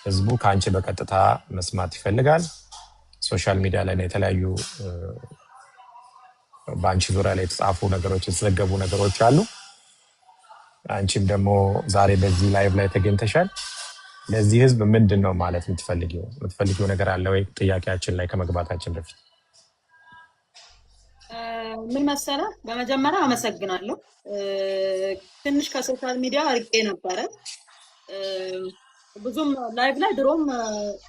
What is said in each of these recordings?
ህዝቡ ካንቺ በቀጥታ መስማት ይፈልጋል ሶሻል ሚዲያ ላይ የተለያዩ ባንቺ ዙሪያ ላይ የተጻፉ ነገሮች የተዘገቡ ነገሮች አሉ አንቺም ደግሞ ዛሬ በዚህ ላይቭ ላይ ተገኝተሻል ለዚህ ህዝብ ምንድነው ማለት የምትፈልጊው ነገር አለ ወይ ጥያቄያችን ላይ ከመግባታችን በፊት ምን መሰለህ በመጀመሪያ አመሰግናለሁ ትንሽ ከሶሻል ሚዲያ አርቄ ነበር ብዙም ላይቭ ላይ ድሮም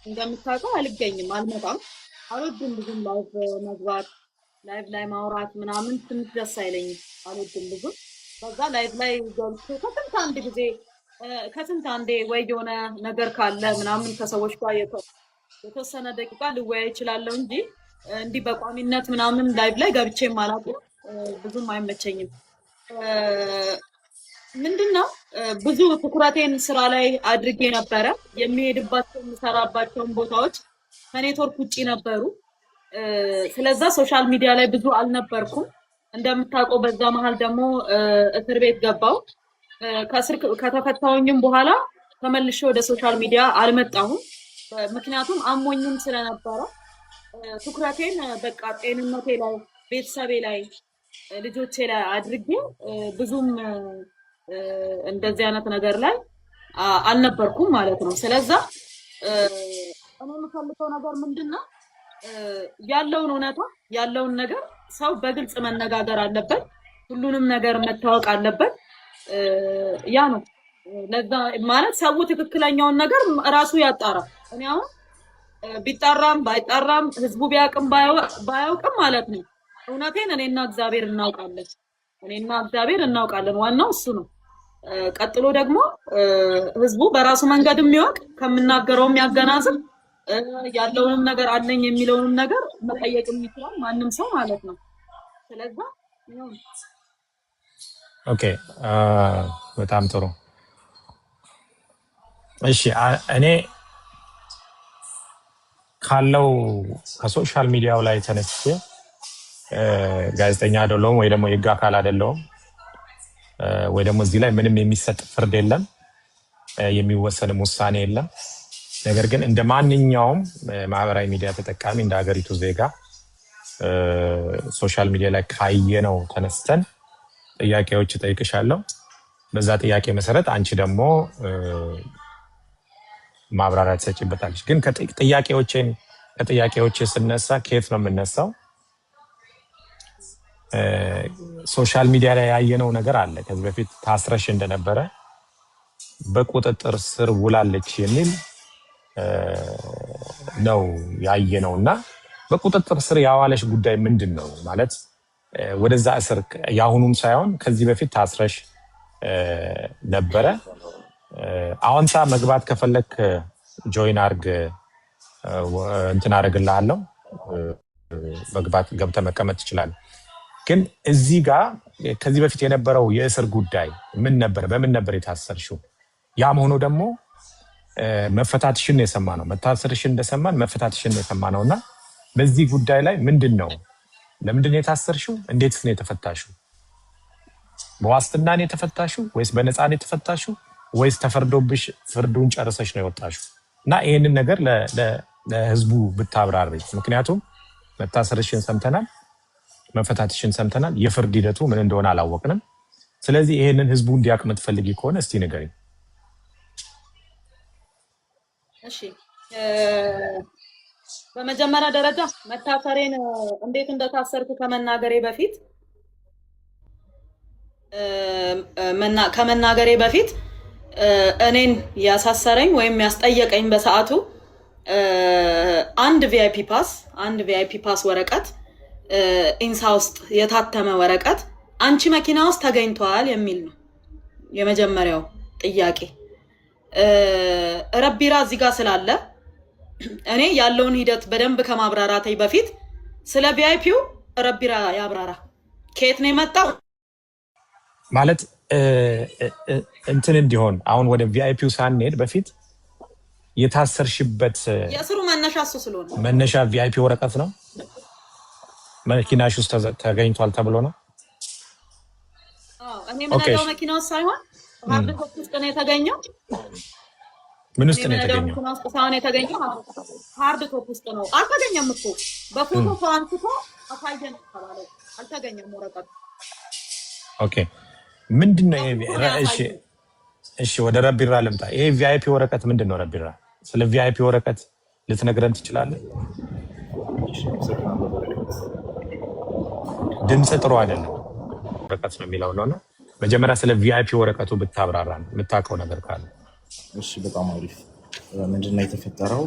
እንደምታውቀው አልገኝም አልመጣም አልወድም ብዙም ላይቭ መግባት ላይቭ ላይ ማውራት ምናምን ትንሽ ደስ አይለኝም አልወድም ብዙ በዛ ላይቭ ላይ ገብቶ ከስንት አንዴ ወይ የሆነ ነገር ካለ ምናምን ከሰዎች ጋር የተወሰነ ደቂቃ ልወያይ እችላለሁ እንጂ እንዲህ በቋሚነት ምናምን ላይቭ ላይ ገብቼም አላውቅም ብዙም አይመቸኝም ምንድነው ብዙ ትኩረቴን ስራ ላይ አድርጌ ነበር የሚሄድባቸው የምሰራባቸው ቦታዎች ከኔትወርክ ውጪ ነበሩ ስለዚህ ሶሻል ሚዲያ ላይ ብዙ አልነበርኩም እንደምታውቀው በዛ መሃል ደግሞ እስር ቤት ገባው ከተፈታውኝም በኋላ ተመልሼ ወደ ሶሻል ሚዲያ አልመጣሁም ምክንያቱም አሞኝም ስለነበረ ትኩረቴን በቃ ጤንነቴ ላይ ቤተሰቤ ላይ ልጆቼ ላይ አድርጌ ብዙም እንደዚህ አይነት ነገር ላይ አልነበርኩም ማለት ነው ስለዚህ እኔ የምፈልገው ነገር ምንድነው ያለውን እውነታ ያለውን ነገር ሰው በግልጽ መነጋገር አለበት ሁሉንም ነገር መታወቅ አለበት ያ ነው ለዛ ማለት ሰው ትክክለኛውን ነገር ራሱ ያጣራ እኔ አሁን ቢጣራም ባይጣራም ህዝቡ ቢያቅም ባያውቅም ማለት ነው እውነቴን እኔና እግዚአብሔር እናውቃለን ዋናው እሱ ነው ቀጥሎ ደግሞ ህዝቡ በራሱ መንገድ የሚያውቅ ከምናገረውም ያገናዝብ ያለውንም ነገር አለኝ የሚለውንም ነገር መጠየቅም ይችላል ማንንም ሰው ማለት ነው ስለዚህ ኦኬ በጣም ጥሩ እሺ እኔ ካለው ከሶሻል ሚዲያው ላይ ተነስቼ ጋዜጠኛ አይደለሁም ወይ ደግሞ የህግ አካል አይደለሁም ወይ ደግሞ እዚህ ላይ ምንም የሚሰጥ ፍርድ የለም የሚወሰንም ውሳኔ የለም ነገር ግን እንደ ማንኛውም ማህበራዊ ሚዲያ ተጠቃሚ እንደ ሀገሪቱ ዜጋ ሶሻል ሚዲያ ላይ ካየነው ተነስተን ጥያቄዎች ጠይቅሻለሁ በዛ ጥያቄ መሰረት አንቺ ደግሞ ማብራሪያ ትሰጪበታለሽ ግን ከጥያቄዎቼ ስነሳ ከየት ነው የምነሳው ሶሻል ሚዲያ ላይ ያየነው ነገር አለ ከዚህ በፊት ታስረሽ እንደነበረ በቁጥጥር ስር ውላለች የሚል ነው ያየነውና በቁጥጥር ስር ያዋለሽ ጉዳይ ምንድነው ማለት ወደዛ እስር ያሁኑም ሳይሆን ከዚህ በፊት ታስረሽ ነበረ አሁንሳ መግባት ከፈለክ ጆይን አርግ እንትን አረግልሃለሁ መግባት ገብተ መቀመጥ ይችላል ግን እዚህ ጋር ከዚህ በፊት የነበረው የእስር ጉዳይ ምን ነበር በምን ነበር የታሰርሽው ያም ሆኖ ደግሞ መፈታትሽን የሰማነው መታሰርሽን እንደሰማን መፈታትሽን የሰማነውና በዚህ ጉዳይ ላይ ምንድነው ለምንድነው የታሰርሽው እንዴትስ ነው የተፈታሽው በዋስትና ነው የተፈታሽው ወይስ በነፃ ነው የተፈታሽው ወይስ ተፈርዶብሽ ፍርዱን ጨርሰሽ ነው የወጣሽው እና ይሄንን ነገር ለህዝቡ ብታብራሪ ምክንያቱም መታሰርሽን ሰምተናል መፈታትሽን ሰምተናል የፍርድ ሂደቱ ምን እንደሆነ አላወቅንም ስለዚህ ይሄንን ህዝቡ እንዲያውቅ የምትፈልጊ ከሆነ እስቲ ንገሪኝ እሺ በመጀመሪያ ደረጃ መታሰሬን እንዴት እንደታሰርኩ ከመናገሬ በፊት እኔን ያሳሰረኝ ወይም ያስጠየቀኝ በሰዓቱ አንድ ቪአይፒ ፓስ ወረቀት ኢንሳ ውስጥ የታተመ ወረቀት አንቺ መኪና ውስጥ ተገኝቷል የሚል ነው የመጀመሪያው ጥያቄ ረቢራ እዚህ ጋር ስላለ እኔ ያለውን ሂደት በደንብ ከማብራራቴ በፊት ስለ ቪአይፒው ረቢራ ያብራራ ከየት ነው የመጣው ማለት እንትን እንዲሆን አሁን ወደ ቪአይፒው ሳንሄድ በፊት የታሰርሽበት የስሩ መነሻ እሱ ስለሆነ መነሻ ቪአይፒ ወረቀት ነው መኪናሽ ውስጥ ተገኝቷል ተብሎ ነው እኔ ምንለው መኪናው ሳይሆን ሀብት ውስጥ ነው የተገኘው ምን እኔ ውስጥ ነው በነዳው የተገኘው? እንትና ውስጥ ሳይሆን የተገኘው ሃርድ ቶፕ ውስጥ ነው። አልተገኘም እኮ በፎቶ አንስቶ አሳየን ተባለው። አልተገኘም ወረቀቱ። ኦኬ ምንድነው ይሄ? በፎቶ ነው እሺ ያሳየን። እሺ ወደ ረቢራ ልምጣ። ይሄ ቪአይፒ ወረቀት ምንድነው? ረቢራ ስለ ቪአይፒ ወረቀት ልትነግረን ትችላለህ? ድምጽ ጥሩ አይደለም። ወረቀት ነው የሚለው ነው። መጀመሪያ ስለ ቪአይፒ ወረቀቱ ብታብራራ ነው የምታውቀው ነገር ካለ። እሺ በጣም አሪፍ። ምንድነው የተፈጠረው?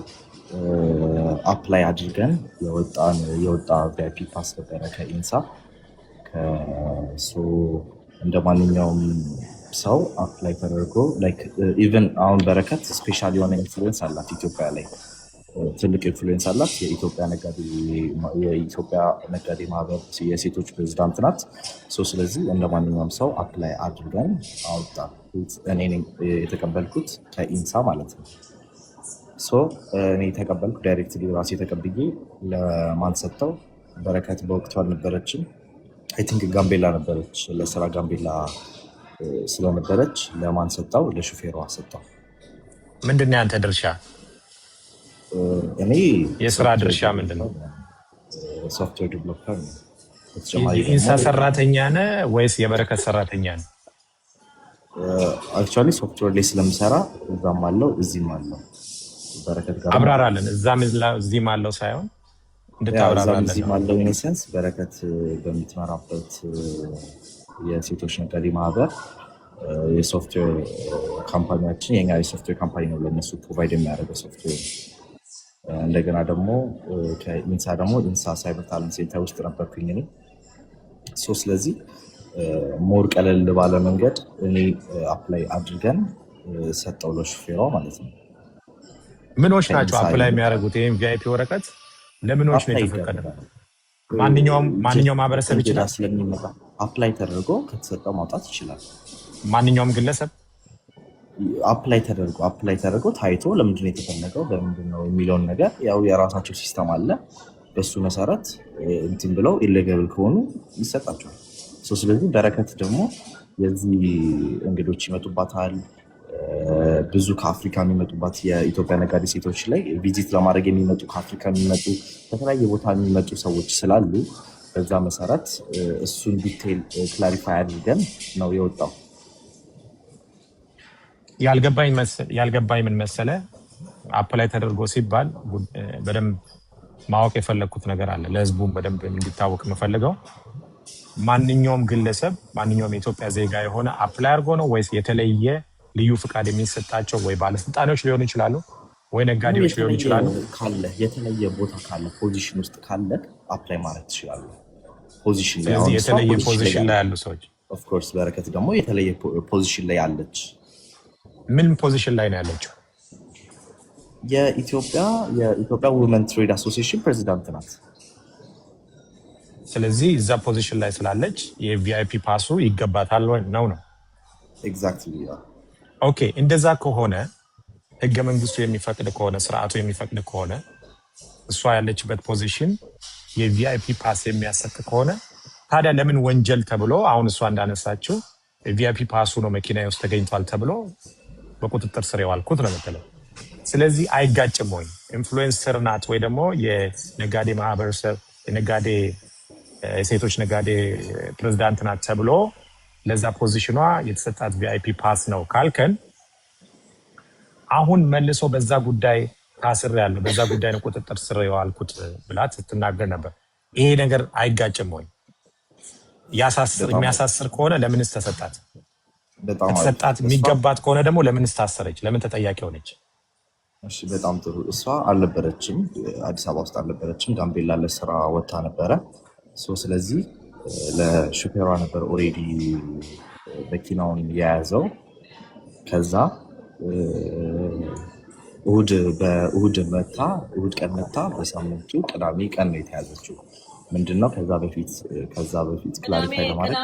አፕላይ አድርገን የወጣ ቪአይፒ ፓስ ነበረ ከኢንሳ ከሱ እንደ ማንኛውም ሰው አፕላይ ተደርጎ ላይክ ኢቨን አሁን በረከት ስፔሻል የሆነ ኢንፍሉዌንስ አላት ኢትዮጵያ ላይ ትልቅ ኢንፍሉዌንስ አላት። የኢትዮጵያ ነጋዴ ማህበር የሴቶች ፕሬዚዳንት ናት። ስለዚህ እንደ ማንኛውም ሰው አፕላይ አድርገን አወጣ። እኔ የተቀበልኩት ከኢንሳ ማለት ነው። እኔ የተቀበልኩ ዳይሬክትሊ ራሴ ተቀብዬ ለማን ሰጠው? በረከት በወቅቱ አልነበረችም። አይ ቲንክ ጋምቤላ ነበረች፣ ለስራ ጋምቤላ ስለነበረች ለማን ሰጠው? ለሹፌሯ ሰጠው። ምንድን ነው ያንተ ድርሻ? እኔ የስራ ድርሻ ምንድን ነው? ሶፍትዌር ዲቨሎፐር ነው። የኢንሳ ሰራተኛ ነህ ወይስ የበረከት ሰራተኛ ነህ? አክቹዋሊ ሶፍትዌር ላይ ስለምሰራ እዛም አለው እዚህም አለው። በረከት ጋር አብራራለን። እዚህም አለው ሳይሆን እንድታብራራለን። እዚህም አለው ኢንሴንስ በረከት በምትመራበት የሴቶች ነጋዴ ማህበር የሶፍትዌር ካምፓኒያችን የኛ የሶፍትዌር ካምፓኒ ነው ለነሱ ፕሮቫይድ የሚያደርገው ሶፍትዌር። እንደገና ደግሞ ከኢንሳ ደግሞ ኢንሳ ሳይበር ታለንት ሴንተር ውስጥ ነበርኩኝ እኔ። ስለዚህ ሞር ቀለል ባለ መንገድ እኔ አፕላይ አድርገን ሰጠው ለሹፌሯ ማለት ነው። ምኖች ናቸው አፕላይ የሚያደርጉት ይህን ቪአይፒ ወረቀት? ለምኖች ነው የተፈቀደ? ማንኛውም ማህበረሰብ ይችላል ስለሚመጣ አፕላይ ተደርጎ ከተሰጠው ማውጣት ይችላል። ማንኛውም ግለሰብ አፕላይ ተደርጎ ታይቶ ለምንድነው የተፈለገው በምንድነው የሚለውን ነገር ያው የራሳቸው ሲስተም አለ። በሱ መሰረት እንትን ብለው ኢሌጋብል ከሆኑ ይሰጣቸዋል። ስለዚህ በረከት ደግሞ የዚህ እንግዶች ይመጡባታል። ብዙ ከአፍሪካ የሚመጡባት የኢትዮጵያ ነጋዴ ሴቶች ላይ ቪዚት ለማድረግ የሚመጡ ከአፍሪካ የሚመጡ ከተለያየ ቦታ የሚመጡ ሰዎች ስላሉ በዛ መሰረት እሱን ዲቴይል ክላሪፋይ አድርገን ነው የወጣው። ያልገባኝ ምን መሰለ፣ አፕላይ ተደርጎ ሲባል በደንብ ማወቅ የፈለግኩት ነገር አለ። ለህዝቡም በደንብ እንዲታወቅ የምፈልገው ማንኛውም ግለሰብ ማንኛውም የኢትዮጵያ ዜጋ የሆነ አፕላይ አድርጎ ነው ወይስ የተለየ ልዩ ፍቃድ የሚሰጣቸው ወይ ባለስልጣኖች ሊሆኑ ይችላሉ ወይ ነጋዴዎች ሊሆኑ ይችላሉ? ካለ የተለየ ቦታ ካለ ፖዚሽን ውስጥ ካለ አፕላይ ማድረግ ትችላለህ። ፖዚሽን ላይ ስለዚህ የተለየ ፖዚሽን ላይ ያሉ ሰዎች ኦፍ ኮርስ በረከት ደግሞ የተለየ ፖዚሽን ላይ ያለች። ምን ፖዚሽን ላይ ነው ያለችው? የኢትዮጵያ ውመን ትሬድ አሶሲዬሽን ፕሬዚዳንት ናት። ስለዚህ እዛ ፖዚሽን ላይ ስላለች የቪአይፒ ፓሱ ይገባታል ነው? ኤግዛክትሊ። ኦኬ እንደዛ ከሆነ ህገ መንግስቱ የሚፈቅድ ከሆነ ስርዓቱ የሚፈቅድ ከሆነ እሷ ያለችበት ፖዚሽን የቪአይፒ ፓስ የሚያሰጥ ከሆነ ታዲያ ለምን ወንጀል ተብሎ አሁን እሷ እንዳነሳችው የቪአይፒ ፓሱ ነው መኪና ውስጥ ተገኝቷል ተብሎ በቁጥጥር ስር የዋልኩት ነው የምትለው? ስለዚህ አይጋጭም ወይ? ኢንፍሉዌንሰር ናት ወይ ደግሞ የነጋዴ ማህበረሰብ የሴቶች ነጋዴ ፕሬዝዳንት ናት ተብሎ ለዛ ፖዚሽኗ የተሰጣት ቪአይፒ ፓስ ነው ካልከን አሁን መልሶ በዛ ጉዳይ ታስር ያለው በዛ ጉዳይ ነው ቁጥጥር ስር የዋልኩት ብላ ስትናገር ነበር። ይሄ ነገር አይጋጭም ወይ? የሚያሳስር ከሆነ ለምንስ ተሰጣት? ተሰጣት የሚገባት ከሆነ ደግሞ ለምንስ ታሰረች? ለምን ተጠያቂ ሆነች? እሺ በጣም ጥሩ። እሷ አልነበረችም፣ አዲስ አበባ ውስጥ አልነበረችም። ጋምቤላ ለስራ ወጣ ነበረ። ስለዚህ ለሹፌሯ ነበር ኦሬዲ መኪናውን የያዘው። ከዛ እሁድ ቀን መታ፣ በሳምንቱ ቅዳሜ ቀን ነው የተያዘችው። ምንድነው ከዛ በፊት ክላሪፋይ ለማድረግ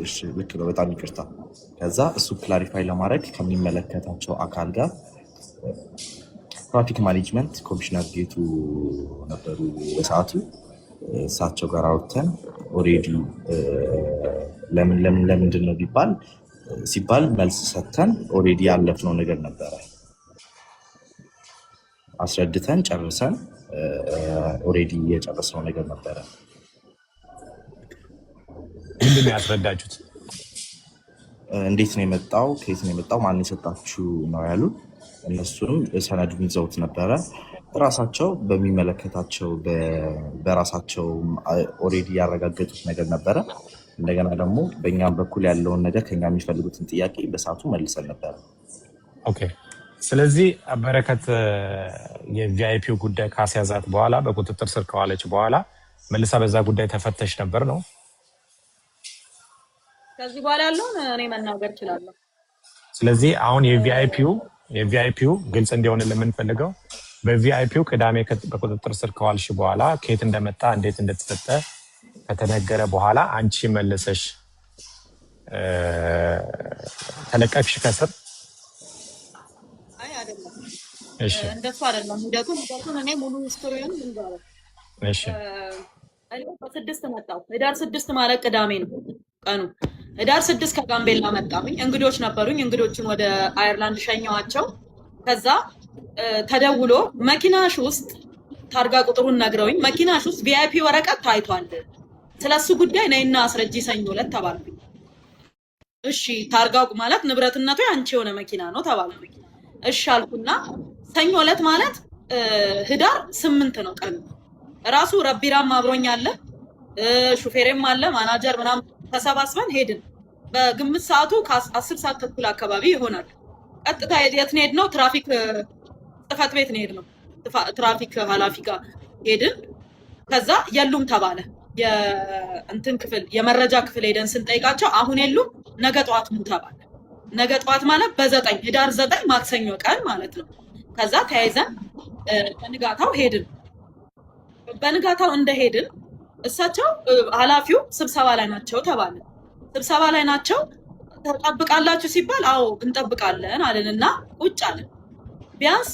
እሺ ልክ ነው፣ በጣም ይቅርታ። ከዛ እሱ ክላሪፋይ ለማድረግ ከሚመለከታቸው አካል ጋር ትራፊክ ማኔጅመንት ኮሚሽነር ጌቱ ነበሩ በሰዓቱ። እሳቸው ጋር አውጥተን ኦሬዲ ለምንድን ነው ቢባል ሲባል መልስ ሰጥተን ኦልሬዲ ያለፍነው ነገር ነበረ። አስረድተን ጨርሰን ኦልሬዲ የጨረስነው ነገር ነበረ። ምንድን ነው ያስረዳችሁት? እንዴት ነው የመጣው፣ ከየት ነው የመጣው፣ ማን የሰጣችሁ ነው ያሉት። እነሱንም ሰነዱን ይዘውት ነበረ። ራሳቸው በሚመለከታቸው በራሳቸው ኦልሬዲ ያረጋገጡት ነገር ነበረ። እንደገና ደግሞ በእኛም በኩል ያለውን ነገር ከኛ የሚፈልጉትን ጥያቄ በሰዓቱ መልሰን ነበረ። ኦኬ። ስለዚህ በረከት የቪአይፒው ጉዳይ ካስያዛት በኋላ በቁጥጥር ስር ከዋለች በኋላ መልሳ በዛ ጉዳይ ተፈተሽ ነበር ነው? ከዚህ በኋላ ያለውን እኔ መናገር እችላለሁ። ስለዚህ አሁን የቪአይፒው ግልጽ እንዲሆን ለምንፈልገው በቪአይፒው ቅዳሜ በቁጥጥር ስር ከዋልሽ በኋላ ከየት እንደመጣ እንዴት እንደተሰጠ ከተነገረ በኋላ አንቺ መልሰሽ ተለቀቅሽ ከስር? አይ አይደለም፣ እሺ፣ እንደሱ አይደለም። ሂደቱን እኔ ሙሉ ስቶሪውን ልንገርህ። እሺ። እኔ በ6 መጣሁ። ህዳር 6 ማለት ቅዳሜ ነው ቀኑ። ህዳር 6 ከጋምቤላ መጣሁኝ። እንግዶች ነበሩኝ። እንግዶችን ወደ አየርላንድ ሸኘዋቸው። ከዛ ተደውሎ መኪናሽ ውስጥ ታርጋ ቁጥሩን ነግረውኝ መኪናሽ ውስጥ ቪአይፒ ወረቀት ታይቷል፣ ስለሱ ጉዳይ ነይና አስረጂ ሰኞ ዕለት ተባልኩኝ። እሺ ታርጋው ማለት ንብረትነቱ ያንቺ የሆነ መኪና ነው ተባልኩኝ። እሺ አልኩና ሰኞ ዕለት ማለት ህዳር 8 ነው ቀኑ። ራሱ ረቢራም አብሮኝ አለ፣ ሹፌሬም አለ፣ ማናጀር ምናምን ተሰባስበን ሄድን። በግምት ሰዓቱ ከ10 ሰዓት ተኩል አካባቢ ይሆናል። ቀጥታ የት ነው ሄድነው? ትራፊክ ጽሕፈት ቤት ነው ሄድነው። ትራፊክ ኃላፊ ጋር ሄድን። ከዛ የሉም ተባለ። የእንትን ክፍል የመረጃ ክፍል ሄደን ስንጠይቃቸው አሁን የሉም፣ ነገ ጠዋት ኑ ተባለ። ነገ ጠዋት ማለት በ9 ህዳር 9 ማክሰኞ ቀን ማለት ነው። ከዛ ተያይዘን በንጋታው ሄድን። በንጋታው እንደሄድን እሳቸው ኃላፊው ስብሰባ ላይ ናቸው ተባለ። ስብሰባ ላይ ናቸው ተጠብቃላችሁ ሲባል አዎ እንጠብቃለን አለንና ቁጭ አለን። ቢያንስ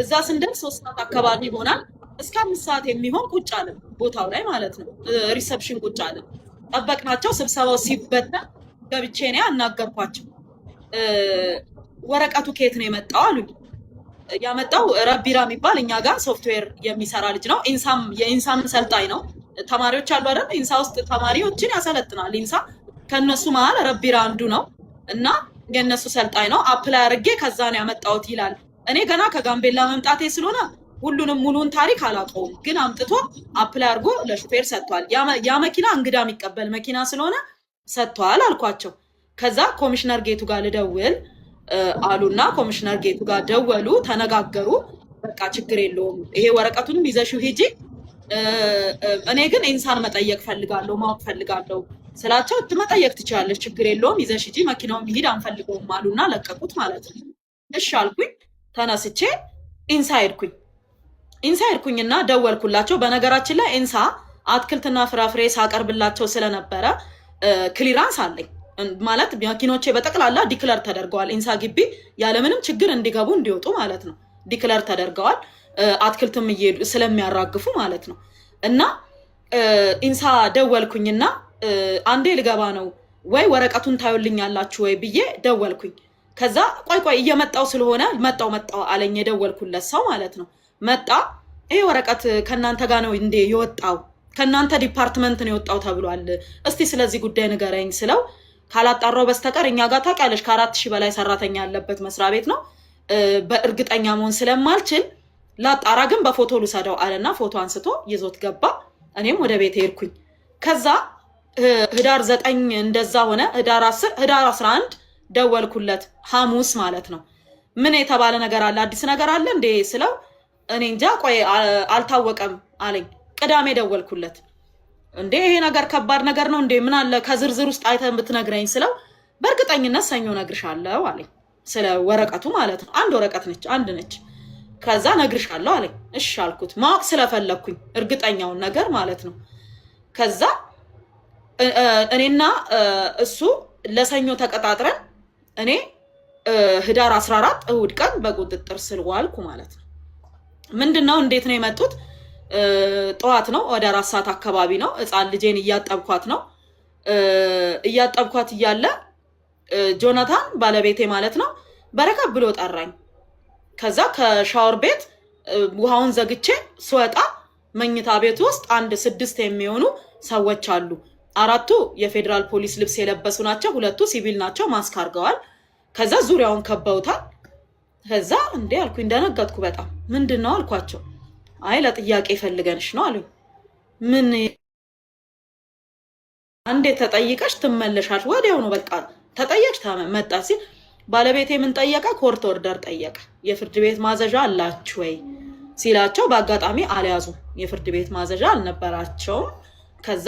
እዛ ስንደርስ 3 ሰዓት አካባቢ ይሆናል። እስከ 5 ሰዓት የሚሆን ቁጭ አለን ቦታው ላይ ማለት ነው። ሪሰፕሽን ቁጭ አለን ጠበቅናቸው። ስብሰባው ሲበተን ገብቼ እኔ አናገርኳቸው። ወረቀቱ ከየት ነው የመጣው አሉኝ። ያመጣው ረቢራ የሚባል እኛ ጋር ሶፍትዌር የሚሰራ ልጅ ነው። የኢንሳም ሰልጣኝ ነው። ተማሪዎች አሉ አይደል? ኢንሳ ውስጥ ተማሪዎችን ያሰለጥናል ኢንሳ። ከነሱ መሀል ረቢራ አንዱ ነው እና የነሱ ሰልጣኝ ነው። አፕላይ አድርጌ ከዛ ነው ያመጣሁት ይላል። እኔ ገና ከጋምቤላ መምጣቴ ስለሆነ ሁሉንም ሙሉን ታሪክ አላውቀውም፣ ግን አምጥቶ አፕላይ አድርጎ ለሹፌር ሰጥቷል። ያ መኪና እንግዳ የሚቀበል መኪና ስለሆነ ሰጥቷል አልኳቸው። ከዛ ኮሚሽነር ጌቱ ጋር ልደውል አሉና ኮሚሽነር ጌቱ ጋር ደወሉ፣ ተነጋገሩ። በቃ ችግር የለውም ይሄ ወረቀቱንም ይዘሽው ሂጂ፣ እኔ ግን ኢንሳን መጠየቅ ፈልጋለሁ ማወቅ ፈልጋለሁ ስላቸው መጠየቅ ትችላለች፣ ችግር የለውም ይዘሽ ሂጂ፣ መኪናውን ይሄድ አንፈልገውም አሉና ለቀቁት ማለት ነው። እሺ አልኩኝ። ተነስቼ ኢንሳ ሄድኩኝና ደወልኩላቸው። በነገራችን ላይ ኢንሳ አትክልትና ፍራፍሬ ሳቀርብላቸው ስለነበረ ክሊራንስ አለኝ ማለት መኪኖቼ በጠቅላላ ዲክለር ተደርገዋል። ኢንሳ ግቢ ያለምንም ችግር እንዲገቡ እንዲወጡ ማለት ነው ዲክለር ተደርገዋል። አትክልትም እየሄዱ ስለሚያራግፉ ማለት ነው። እና ኢንሳ ደወልኩኝና አንዴ ልገባ ነው ወይ ወረቀቱን ታዩልኛላችሁ ወይ ብዬ ደወልኩኝ። ከዛ ቆይ እየመጣው ስለሆነ መጣው አለኝ የደወልኩለት ሰው ማለት ነው። መጣ። ይሄ ወረቀት ከናንተ ጋር ነው እንዴ የወጣው? ከናንተ ዲፓርትመንት ነው የወጣው ተብሏል። እስቲ ስለዚህ ጉዳይ ንገረኝ ስለው ካላጣራው በስተቀር እኛ ጋር ታውቂያለሽ ከ4000 በላይ ሰራተኛ ያለበት መስሪያ ቤት ነው፣ በእርግጠኛ መሆን ስለማልችል ላጣራ፣ ግን በፎቶ ልሰደው አለና ፎቶ አንስቶ ይዞት ገባ። እኔም ወደ ቤት ሄድኩኝ። ከዛ ህዳር 9 እንደዛ ሆነ። ህዳር 10 ህዳር 11 ደወልኩለት፣ ሐሙስ ማለት ነው። ምን የተባለ ነገር አለ አዲስ ነገር አለ እንዴ ስለው እኔ እንጃ ቆይ አልታወቀም አለኝ። ቅዳሜ ደወልኩለት፣ እንዴ ይሄ ነገር ከባድ ነገር ነው እንዴ ምን አለ ከዝርዝር ውስጥ አይተን ብትነግረኝ ስለው በእርግጠኝነት ሰኞ ነግርሻለሁ አለኝ። ስለ ወረቀቱ ማለት ነው። አንድ ወረቀት ነች፣ አንድ ነች። ከዛ ነግርሻለሁ አለኝ። እሺ አልኩት፣ ማወቅ ስለፈለኩኝ እርግጠኛውን ነገር ማለት ነው። ከዛ እኔና እሱ ለሰኞ ተቀጣጥረን እኔ ህዳር 14 እሁድ ቀን በቁጥጥር ስር ዋልኩ ማለት ነው። ምንድነው እንዴት ነው የመጡት? ጠዋት ነው፣ ወደ 4 ሰዓት አካባቢ ነው። ህፃን ልጄን እያጠብኳት ነው። እያጠብኳት እያለ ጆናታን ባለቤቴ ማለት ነው በረከት ብሎ ጠራኝ። ከዛ ከሻወር ቤት ውሃውን ዘግቼ ስወጣ መኝታ ቤት ውስጥ አንድ 6 የሚሆኑ ሰዎች አሉ። 4ቱ የፌደራል ፖሊስ ልብስ የለበሱ ናቸው፣ 2ቱ ሲቪል ናቸው፣ ማስክ አድርገዋል። ከዛ ዙሪያውን ከበውታል። ከዛ እንዴ አልኩኝ፣ ደነገጥኩ በጣም። ምንድነው አልኳቸው። አይ ለጥያቄ ፈልገንሽ ነው አሉኝ። ምን አንዴ ተጠይቀሽ ትመለሻሽ? ወዲያው ነው በቃ ተጠየቅሽ መጣ ሲል ባለቤቴ ምን ጠየቀ? ኮርት ኦርደር ጠየቀ። የፍርድ ቤት ማዘዣ አላችሁ ወይ ሲላቸው በአጋጣሚ አልያዙም፣ የፍርድ ቤት ማዘዣ አልነበራቸውም። ከዛ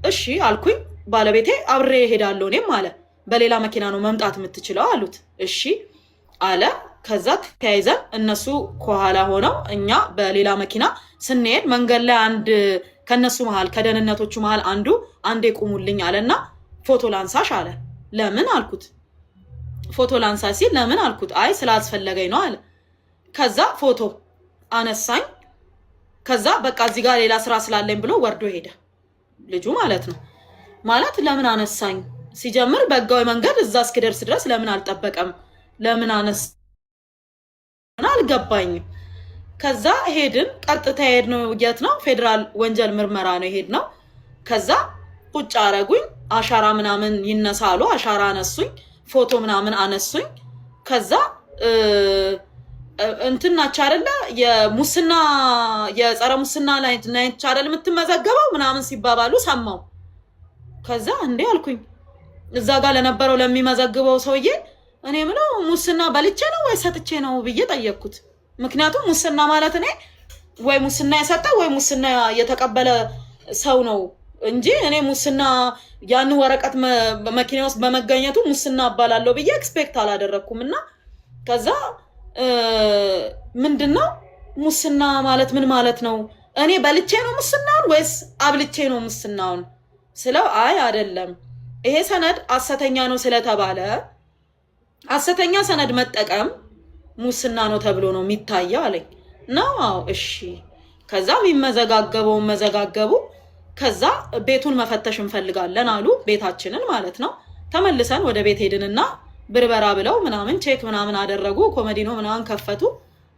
እሺ አልኩኝ። ባለቤቴ አብሬ ሄዳለሁ እኔም አለ። በሌላ መኪና ነው መምጣት የምትችለው አሉት። እሺ አለ። ከዛ ተያይዘን እነሱ ከኋላ ሆነው እኛ በሌላ መኪና ስንሄድ መንገድ ላይ አንድ ከነሱ መሃል ከደህንነቶቹ መሃል አንዱ አንዴ ቁሙልኝ አለና ፎቶ ላንሳሽ አለ። ለምን አልኩት። ፎቶ ላንሳ ሲል ለምን አልኩት። አይ ስላስፈለገኝ ነው አለ። ከዛ ፎቶ አነሳኝ። ከዛ በቃ እዚህ ጋር ሌላ ስራ ስላለኝ ብሎ ወርዶ ሄደ ልጁ ማለት ነው። ማለት ለምን አነሳኝ ሲጀምር በህጋዊ መንገድ እዛ እስክደርስ ድረስ ለምን አልጠበቀም? ለምን አልገባኝም። ከዛ ሄድን፣ ቀጥታ ሄድነው። የት ነው? ፌደራል ወንጀል ምርመራ ነው ሄድነው። ከዛ ቁጭ አረጉኝ። አሻራ ምናምን ይነሳሉ። አሻራ አነሱኝ፣ ፎቶ ምናምን አነሱኝ። ከዛ እንትናች አይደለ የሙስና የጸረ ሙስና ላይ ናይች አይደል የምትመዘገበው ምናምን ሲባባሉ ሰማው። ከዛ እንዴ አልኩኝ እዛ ጋር ለነበረው ለሚመዘግበው ሰውዬ እኔ ምነው ሙስና በልቼ ነው ወይ ሰጥቼ ነው ብዬ ጠየቅኩት። ምክንያቱም ሙስና ማለት እኔ ወይ ሙስና የሰጠ ወይ ሙስና የተቀበለ ሰው ነው እንጂ እኔ ሙስና ያን ወረቀት መኪና ውስጥ በመገኘቱ ሙስና አባላለሁ ብዬ ኤክስፔክት አላደረኩም። እና ከዛ ምንድነው ሙስና ማለት ምን ማለት ነው? እኔ በልቼ ነው ሙስናውን ወይስ አብልቼ ነው ሙስናውን ስለው አይ አይደለም ይሄ ሰነድ ሐሰተኛ ነው ስለተባለ ሐሰተኛ ሰነድ መጠቀም ሙስና ነው ተብሎ ነው የሚታየው አለኝ። ነው አዎ እሺ። ከዛ የሚመዘጋገበው መዘጋገቡ። ከዛ ቤቱን መፈተሽ እንፈልጋለን አሉ፣ ቤታችንን ማለት ነው። ተመልሰን ወደ ቤት ሄድንና ብርበራ ብለው ምናምን ቼክ ምናምን አደረጉ። ኮሜዲኖ ምናምን ከፈቱ።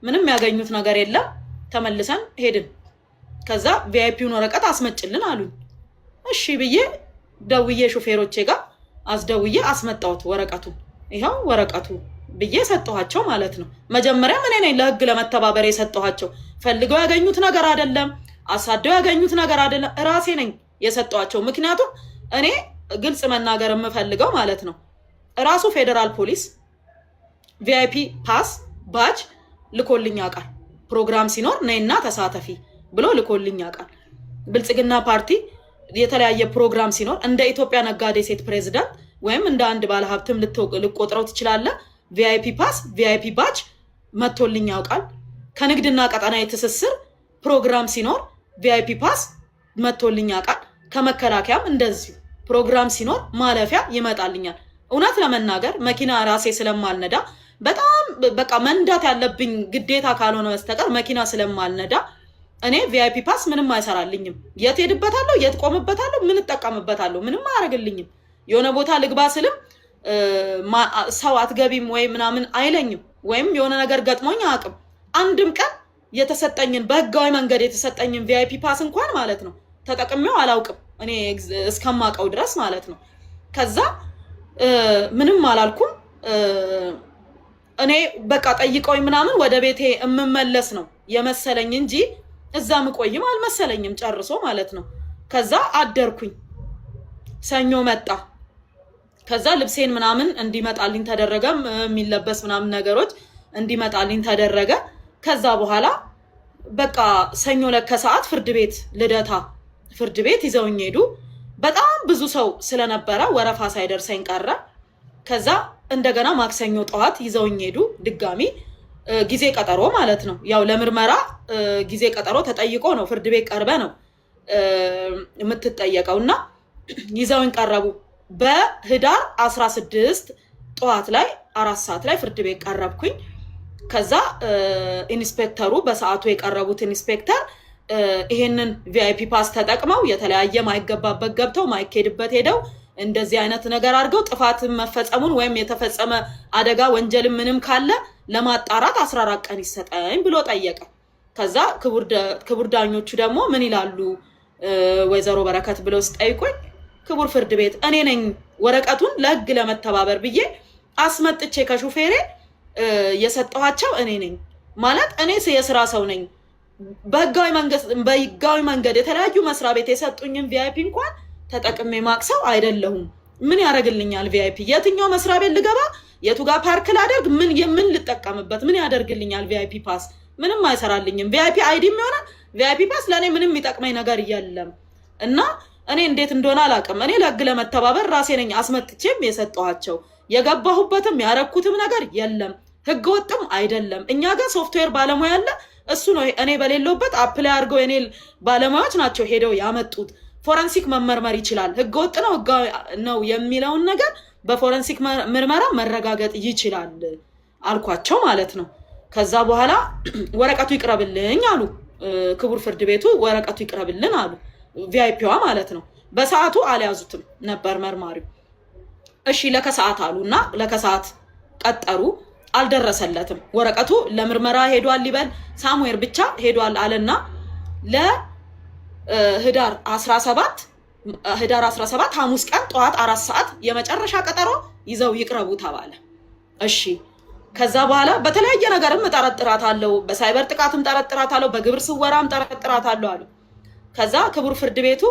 ምንም ያገኙት ነገር የለም። ተመልሰን ሄድን። ከዛ ቪአይፒውን ወረቀት አስመጭልን አሉኝ። እሺ ብዬ ደውዬ ሹፌሮቼ ጋር አስደውዬ አስመጣሁት ወረቀቱን። ይኸው ወረቀቱ ብዬ ሰጠኋቸው ማለት ነው። መጀመሪያ እኔ ነኝ ለህግ ለመተባበር የሰጠኋቸው። ፈልገው ያገኙት ነገር አይደለም፣ አሳደው ያገኙት ነገር አይደለም፣ ራሴ ነኝ የሰጠኋቸው። ምክንያቱም እኔ ግልጽ መናገር የምፈልገው ማለት ነው ራሱ ፌደራል ፖሊስ ቪአይፒ ፓስ ባጅ ልኮልኝ ያውቃል። ፕሮግራም ሲኖር ነይና ተሳተፊ ብሎ ልኮልኝ ያውቃል። ብልጽግና ፓርቲ የተለያየ ፕሮግራም ሲኖር እንደ ኢትዮጵያ ነጋዴ ሴት ፕሬዝዳንት ወይም እንደ አንድ ባለሀብትም ልቆጥረው ትችላለህ። ቪአይፒ ፓስ ቪአይፒ ባጅ መቶልኝ ያውቃል። ከንግድና ቀጠናዊ ትስስር ፕሮግራም ሲኖር ቪአይፒ ፓስ መቶልኝ ያውቃል። ከመከላከያም እንደዚሁ ፕሮግራም ሲኖር ማለፊያ ይመጣልኛል። እውነት ለመናገር መኪና ራሴ ስለማልነዳ በጣም በቃ መንዳት ያለብኝ ግዴታ ካልሆነ በስተቀር መኪና ስለማልነዳ እኔ ቪአይፒ ፓስ ምንም አይሰራልኝም። የት ሄድበታለሁ፣ የት ቆምበታለሁ፣ ምን እጠቀምበታለሁ፣ ምንም አያደርግልኝም። የሆነ ቦታ ልግባ ስልም ሰው አትገቢም ወይ ምናምን አይለኝም። ወይም የሆነ ነገር ገጥሞኝ አያውቅም። አንድም ቀን የተሰጠኝን በህጋዊ መንገድ የተሰጠኝን ቪአይፒ ፓስ እንኳን ማለት ነው ተጠቅሜው አላውቅም እኔ እስከማውቀው ድረስ ማለት ነው። ከዛ ምንም አላልኩም። እኔ በቃ ጠይቀውኝ ምናምን ወደ ቤቴ የምመለስ ነው የመሰለኝ እንጂ እዛ ምቆይም አልመሰለኝም ጨርሶ ማለት ነው። ከዛ አደርኩኝ። ሰኞ መጣ። ከዛ ልብሴን ምናምን እንዲመጣልኝ ተደረገ። የሚለበስ ምናምን ነገሮች እንዲመጣልኝ ተደረገ። ከዛ በኋላ በቃ ሰኞ ለከሰዓት ፍርድ ቤት ልደታ ፍርድ ቤት ይዘውኝ ሄዱ። በጣም ብዙ ሰው ስለነበረ ወረፋ ሳይደርሰኝ ቀረ። ከዛ እንደገና ማክሰኞ ጠዋት ይዘውኝ ሄዱ። ድጋሚ ጊዜ ቀጠሮ ማለት ነው። ያው ለምርመራ ጊዜ ቀጠሮ ተጠይቆ ነው ፍርድ ቤት ቀርበ ነው የምትጠየቀው። እና ይዘውኝ ቀረቡ። በህዳር 16 ጠዋት ላይ 4 ሰዓት ላይ ፍርድ ቤት ቀረብኩኝ። ከዛ ኢንስፔክተሩ በሰዓቱ የቀረቡት ኢንስፔክተር ይሄንን ቪአይፒ ፓስ ተጠቅመው የተለያየ ማይገባበት ገብተው ማይኬድበት ሄደው እንደዚህ አይነት ነገር አድርገው ጥፋት መፈጸሙን ወይም የተፈጸመ አደጋ ወንጀል ምንም ካለ ለማጣራት 14 ቀን ይሰጠኝ ብሎ ጠየቀ። ከዛ ክቡር ዳኞቹ ደግሞ ምን ይላሉ ወይዘሮ በረከት ብለው ሲጠይቁኝ ክቡር ፍርድ ቤት እኔ ነኝ ወረቀቱን ለህግ ለመተባበር ብዬ አስመጥቼ ከሹፌሬ የሰጠኋቸው እኔ ነኝ ማለት እኔ የስራ ሰው ነኝ በህጋዊ መንገድ የተለያዩ መስሪያ ቤት የሰጡኝን ቪአይፒ እንኳን ተጠቅሜ ማቅሰው አይደለሁም ምን ያደርግልኛል ቪአይፒ የትኛው መስሪያ ቤት ልገባ የቱ ጋር ፓርክ ላደርግ ምን ልጠቀምበት ምን ያደርግልኛል ቪአይፒ ፓስ ምንም አይሰራልኝም ቪአይፒ አይዲም ሆነ ቪአይፒ ፓስ ለኔ ምንም የሚጠቅመኝ ነገር የለም እና እኔ እንዴት እንደሆነ አላውቅም እኔ ለህግ ለመተባበር ራሴ ነኝ አስመጥቼም የሰጠኋቸው የገባሁበትም ያረኩትም ነገር የለም ህግ ወጥም አይደለም እኛ ጋር ሶፍትዌር ባለሙያ አለ እሱ ነው እኔ በሌለውበት አፕላይ አድርገው የኔ ባለሙያዎች ናቸው ሄደው ያመጡት ፎረንሲክ መመርመር ይችላል ህግ ወጥ ነው የሚለውን ነገር በፎረንሲክ ምርመራ መረጋገጥ ይችላል አልኳቸው ማለት ነው ከዛ በኋላ ወረቀቱ ይቅረብልኝ አሉ ክቡር ፍርድ ቤቱ ወረቀቱ ይቅረብልን አሉ ቪአይፒዋ ማለት ነው በሰዓቱ አልያዙትም ነበር መርማሪው እሺ ለከሰዓት አሉና ለከሰዓት ቀጠሩ አልደረሰለትም ወረቀቱ ለምርመራ ሄዷል ሊበል ሳሙኤል ብቻ ሄዷል አለና ለህዳር 17 ሐሙስ ቀን ጠዋት 4 ሰዓት የመጨረሻ ቀጠሮ ይዘው ይቅረቡ ተባለ እሺ ከዛ በኋላ በተለያየ ነገርም ተጠረጥራታለሁ በሳይበር ጥቃትም ተጠረጥራታለሁ በግብር ስወራም ተጠረጥራታለሁ አሉ ከዛ ክቡር ፍርድ ቤቱ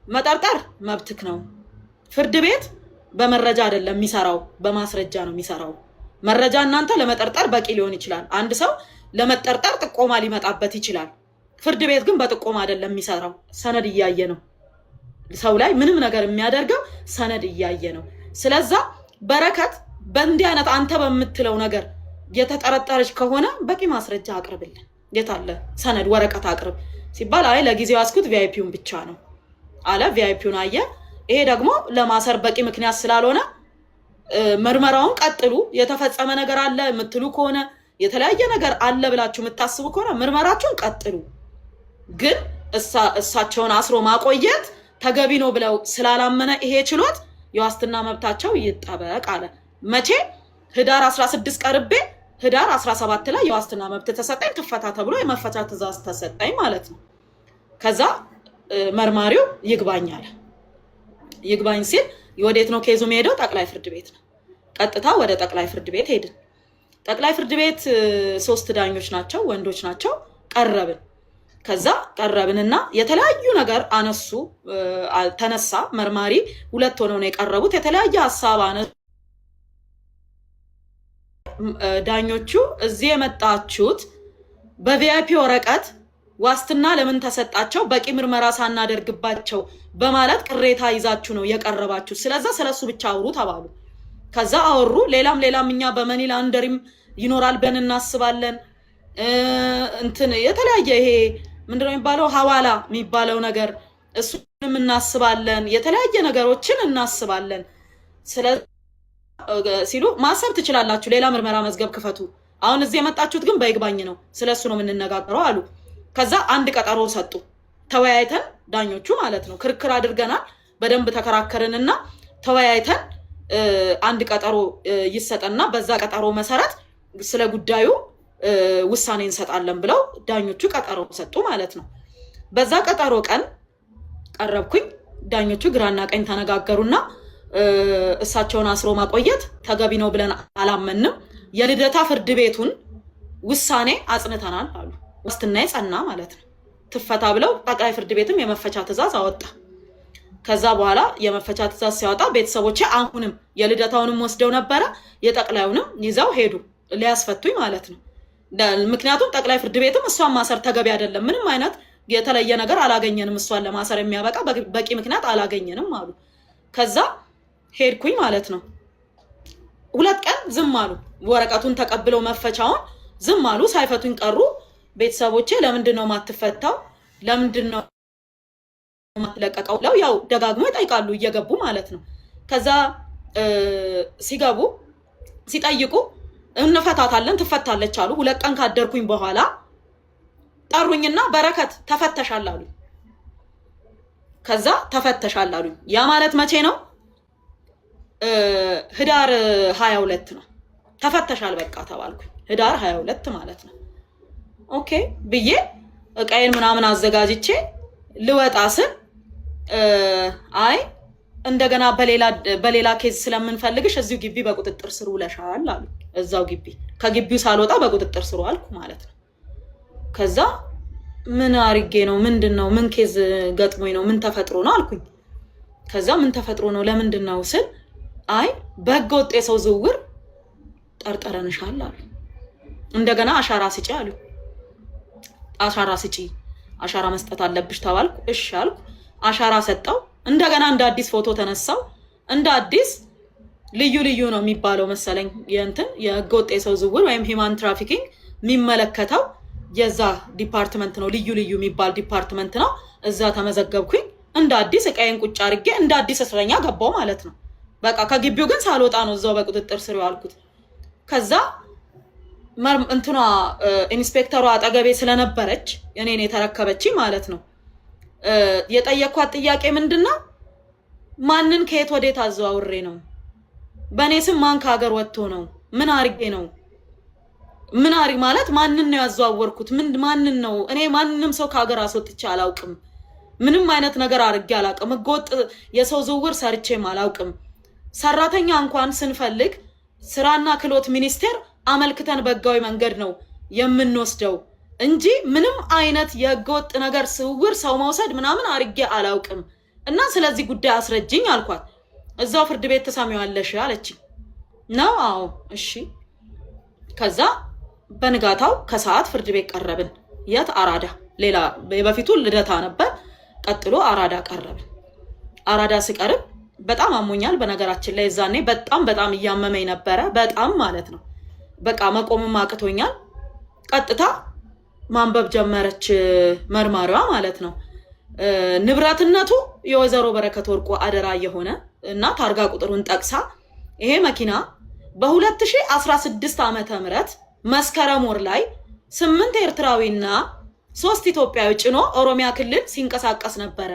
መጠርጠር መብትክ ነው ፍርድ ቤት በመረጃ አይደለም የሚሰራው በማስረጃ ነው የሚሰራው መረጃ እናንተ ለመጠርጠር በቂ ሊሆን ይችላል አንድ ሰው ለመጠርጠር ጥቆማ ሊመጣበት ይችላል ፍርድ ቤት ግን በጥቆማ አይደለም የሚሰራው ሰነድ እያየ ነው ሰው ላይ ምንም ነገር የሚያደርገው ሰነድ እያየ ነው ስለዚህ በረከት በእንዲህ አይነት አንተ በምትለው ነገር የተጠረጠረች ከሆነ በቂ ማስረጃ አቅርብልን የታለ ሰነድ ወረቀት አቅርብ ሲባል አይ ለጊዜው ያስኩት ቪአይፒውን ብቻ ነው አለ ቪአይፒውን አየ ይሄ ደግሞ ለማሰር በቂ ምክንያት ስላልሆነ ምርመራውን ቀጥሉ የተፈጸመ ነገር አለ የምትሉ ከሆነ የተለያየ ነገር አለ ብላችሁ የምታስቡ ከሆነ ምርመራችሁን ቀጥሉ ግን እሳቸውን አስሮ ማቆየት ተገቢ ነው ብለው ስላላመነ ይሄ ችሎት የዋስትና መብታቸው ይጠበቅ አለ መቼ ህዳር 16 ቀርቤ ህዳር 17 ላይ የዋስትና መብት ተሰጠኝ ትፈታ ተብሎ የመፈቻ ትዕዛዝ ተሰጠኝ ማለት ነው ከዛ መርማሪው ይግባኝ አለ ይግባኝ ሲል ወዴት ነው ኬዙ ሄደው ጠቅላይ ፍርድ ቤት ነው ቀጥታ ወደ ጠቅላይ ፍርድ ቤት ሄድን ጠቅላይ ፍርድ ቤት 3 ዳኞች ናቸው ወንዶች ናቸው ቀረብን ከዛ ቀረብንና የተለያዩ ነገር አነሱ ተነሳ መርማሪ 2 ሆነው ነው የቀረቡት የተለያየ ሐሳብ አነሱ ዳኞቹ እዚህ የመጣችሁት በቪአይፒ ወረቀት ዋስትና ለምን ተሰጣቸው በቂ ምርመራ ሳናደርግባቸው በማለት ቅሬታ ይዛችሁ ነው የቀረባችሁ ስለዚህ ስለሱ ብቻ አውሩ ተባሉ ከዛ አወሩ ሌላም እኛ በመኒ ላንደሪም ይኖራል ብለን እናስባለን እንትን የተለያየ ይሄ ምንድነው የሚባለው ሐዋላ የሚባለው ነገር እሱንም እናስባለን የተለያየ ነገሮችን እናስባለን ሲሉ ማሰብ ትችላላችሁ ሌላ ምርመራ መዝገብ ክፈቱ አሁን እዚህ የመጣችሁት ግን በይግባኝ ነው ስለሱ ነው የምንነጋገረው አሉ ከዛ አንድ ቀጠሮ ሰጡ ተወያይተን ዳኞቹ ማለት ነው ክርክር አድርገናል በደንብ ተከራከርንና ተወያይተን አንድ ቀጠሮ ይሰጠና በዛ ቀጠሮ መሰረት ስለ ጉዳዩ ውሳኔ እንሰጣለን ብለው ዳኞቹ ቀጠሮ ሰጡ ማለት ነው በዛ ቀጠሮ ቀን ቀረብኩኝ ዳኞቹ ግራና ቀኝ ተነጋገሩና እሳቸውን አስሮ ማቆየት ተገቢ ነው ብለን አላመንም የልደታ ፍርድ ቤቱን ውሳኔ አጽንተናል አሉ ዋስትና የጸና ማለት ነው ትፈታ ብለው ጠቅላይ ፍርድ ቤትም የመፈቻ ትዕዛዝ አወጣ ከዛ በኋላ የመፈቻ ትዕዛዝ ሲያወጣ ቤተሰቦቼ አሁንም የልደታውንም ወስደው ነበረ የጠቅላዩንም ይዘው ሄዱ ሊያስፈቱኝ ማለት ነው ምክንያቱም ጠቅላይ ፍርድ ቤትም እሷን ማሰር ተገቢ አይደለም ምንም አይነት የተለየ ነገር አላገኘንም እሷን ለማሰር የሚያበቃ በቂ ምክንያት አላገኘንም አሉ ከዛ ሄድኩኝ ማለት ነው 2 ቀን ዝም አሉ ወረቀቱን ተቀብለው መፈቻውን ዝም አሉ ሳይፈቱኝ ቀሩ ቤተሰቦቼ ለምንድን ነው ማትፈታው ለምንድን ነው ማትለቀቀው ለው ያው ደጋግሞ ይጠይቃሉ እየገቡ ማለት ነው ከዛ ሲገቡ ሲጠይቁ እንፈታታለን ትፈታለች አሉ 2 ቀን ካደርኩኝ በኋላ ጠሩኝና በረከት ተፈተሻል አሉ ከዛ ተፈተሻል አሉ ያ ማለት መቼ ነው ህዳር 22 ነው ተፈተሻል በቃ ተባልኩኝ። ህዳር 22 ማለት ነው። ኦኬ ብዬ እቃዬን ምናምን አዘጋጅቼ ልወጣ ስል አይ እንደገና በሌላ ኬዝ ስለምንፈልግሽ እዚሁ ግቢ በቁጥጥር ስር ውለሻል አሉ። እዛው ግቢ ከግቢው ሳልወጣ በቁጥጥር ስር አልኩ ማለት ነው። ከዛ ምን አርጌ ነው ምንድነው ምን ኬዝ ገጥሞኝ ነው ምን ተፈጥሮ ነው አልኩኝ። ከዛ ምን ተፈጥሮ ነው ለምንድን ነው ስል አይ በህገ ወጥ የሰው ዝውውር ጠርጥረንሻል አሉ። እንደገና አሻራ ስጪ አሉ። አሻራ ስጪ አሻራ መስጠት አለብሽ ተባልኩ። እሺ አልኩ። አሻራ ሰጠው። እንደገና እንደ አዲስ ፎቶ ተነሳው። እንደ አዲስ ልዩ ነው የሚባለው መሰለኝ የህገ ወጥ የሰው ዝውውር ወይም ሂማን ትራፊኪንግ የሚመለከተው የዛ ዲፓርትመንት ነው። ልዩ የሚባል ዲፓርትመንት ነው። እዛ ተመዘገብኩኝ። እንደ አዲስ እቃዬን ቁጭ አድርጌ እንደ አዲስ እስረኛ ገባው ማለት ነው። በቃ ከግቢው ግን ሳልወጣ ነው እዛው በቁጥጥር ስር ያልኩት። ከዛ ኢንስፔክተሯ አጠገቤ ስለነበረች እኔን የተረከበች ማለት ነው። የጠየኳት ጥያቄ ምንድነው? ማንን ከየት ወዴት አዘዋውሬ ነው? በእኔ ስም ማን ከሀገር ወጥቶ ነው? ምን አርጌ ነው? ምን አርግ ማለት ማንን ነው ያዘዋወርኩት? ማንን ነው? እኔ ማንንም ሰው ከሀገር አስወጥቼ አላውቅም። ምንም አይነት ነገር አርጌ አላውቅም። ህገወጥ የሰው ዝውውር ሰርቼም አላውቅም። ሰራተኛ እንኳን ስንፈልግ ስራና ክህሎት ሚኒስቴር አመልክተን በህጋዊ መንገድ ነው የምንወስደው እንጂ ምንም አይነት የህገወጥ ነገር ዝውውር ሰው መውሰድ ምናምን አርጌ አላውቅም። እና ስለዚህ ጉዳይ አስረጅኝ አልኳት። እዛው ፍርድ ቤት ተሳሚዋለሽ አለችኝ። ነው አዎ እሺ። ከዛ በንጋታው ከሰዓት ፍርድ ቤት ቀረብን። የት? አራዳ። ሌላ በፊቱ ልደታ ነበር፣ ቀጥሎ አራዳ ቀረብን። አራዳ ሲቀርብ በጣም አሞኛል። በነገራችን ላይ ዛኔ በጣም እያመመኝ ነበረ። በጣም ማለት ነው በቃ መቆምም አቅቶኛል። ቀጥታ ማንበብ ጀመረች መርማሪዋ ማለት ነው። ንብረትነቱ የወይዘሮ በረከት ወርቁ አደራ የሆነ እና ታርጋ ቁጥሩን ጠቅሳ ይሄ መኪና በ2016 ዓመተ ምህረት መስከረም ወር ላይ 8 ኤርትራዊና 3 ኢትዮጵያዊ ጭኖ ኦሮሚያ ክልል ሲንቀሳቀስ ነበረ።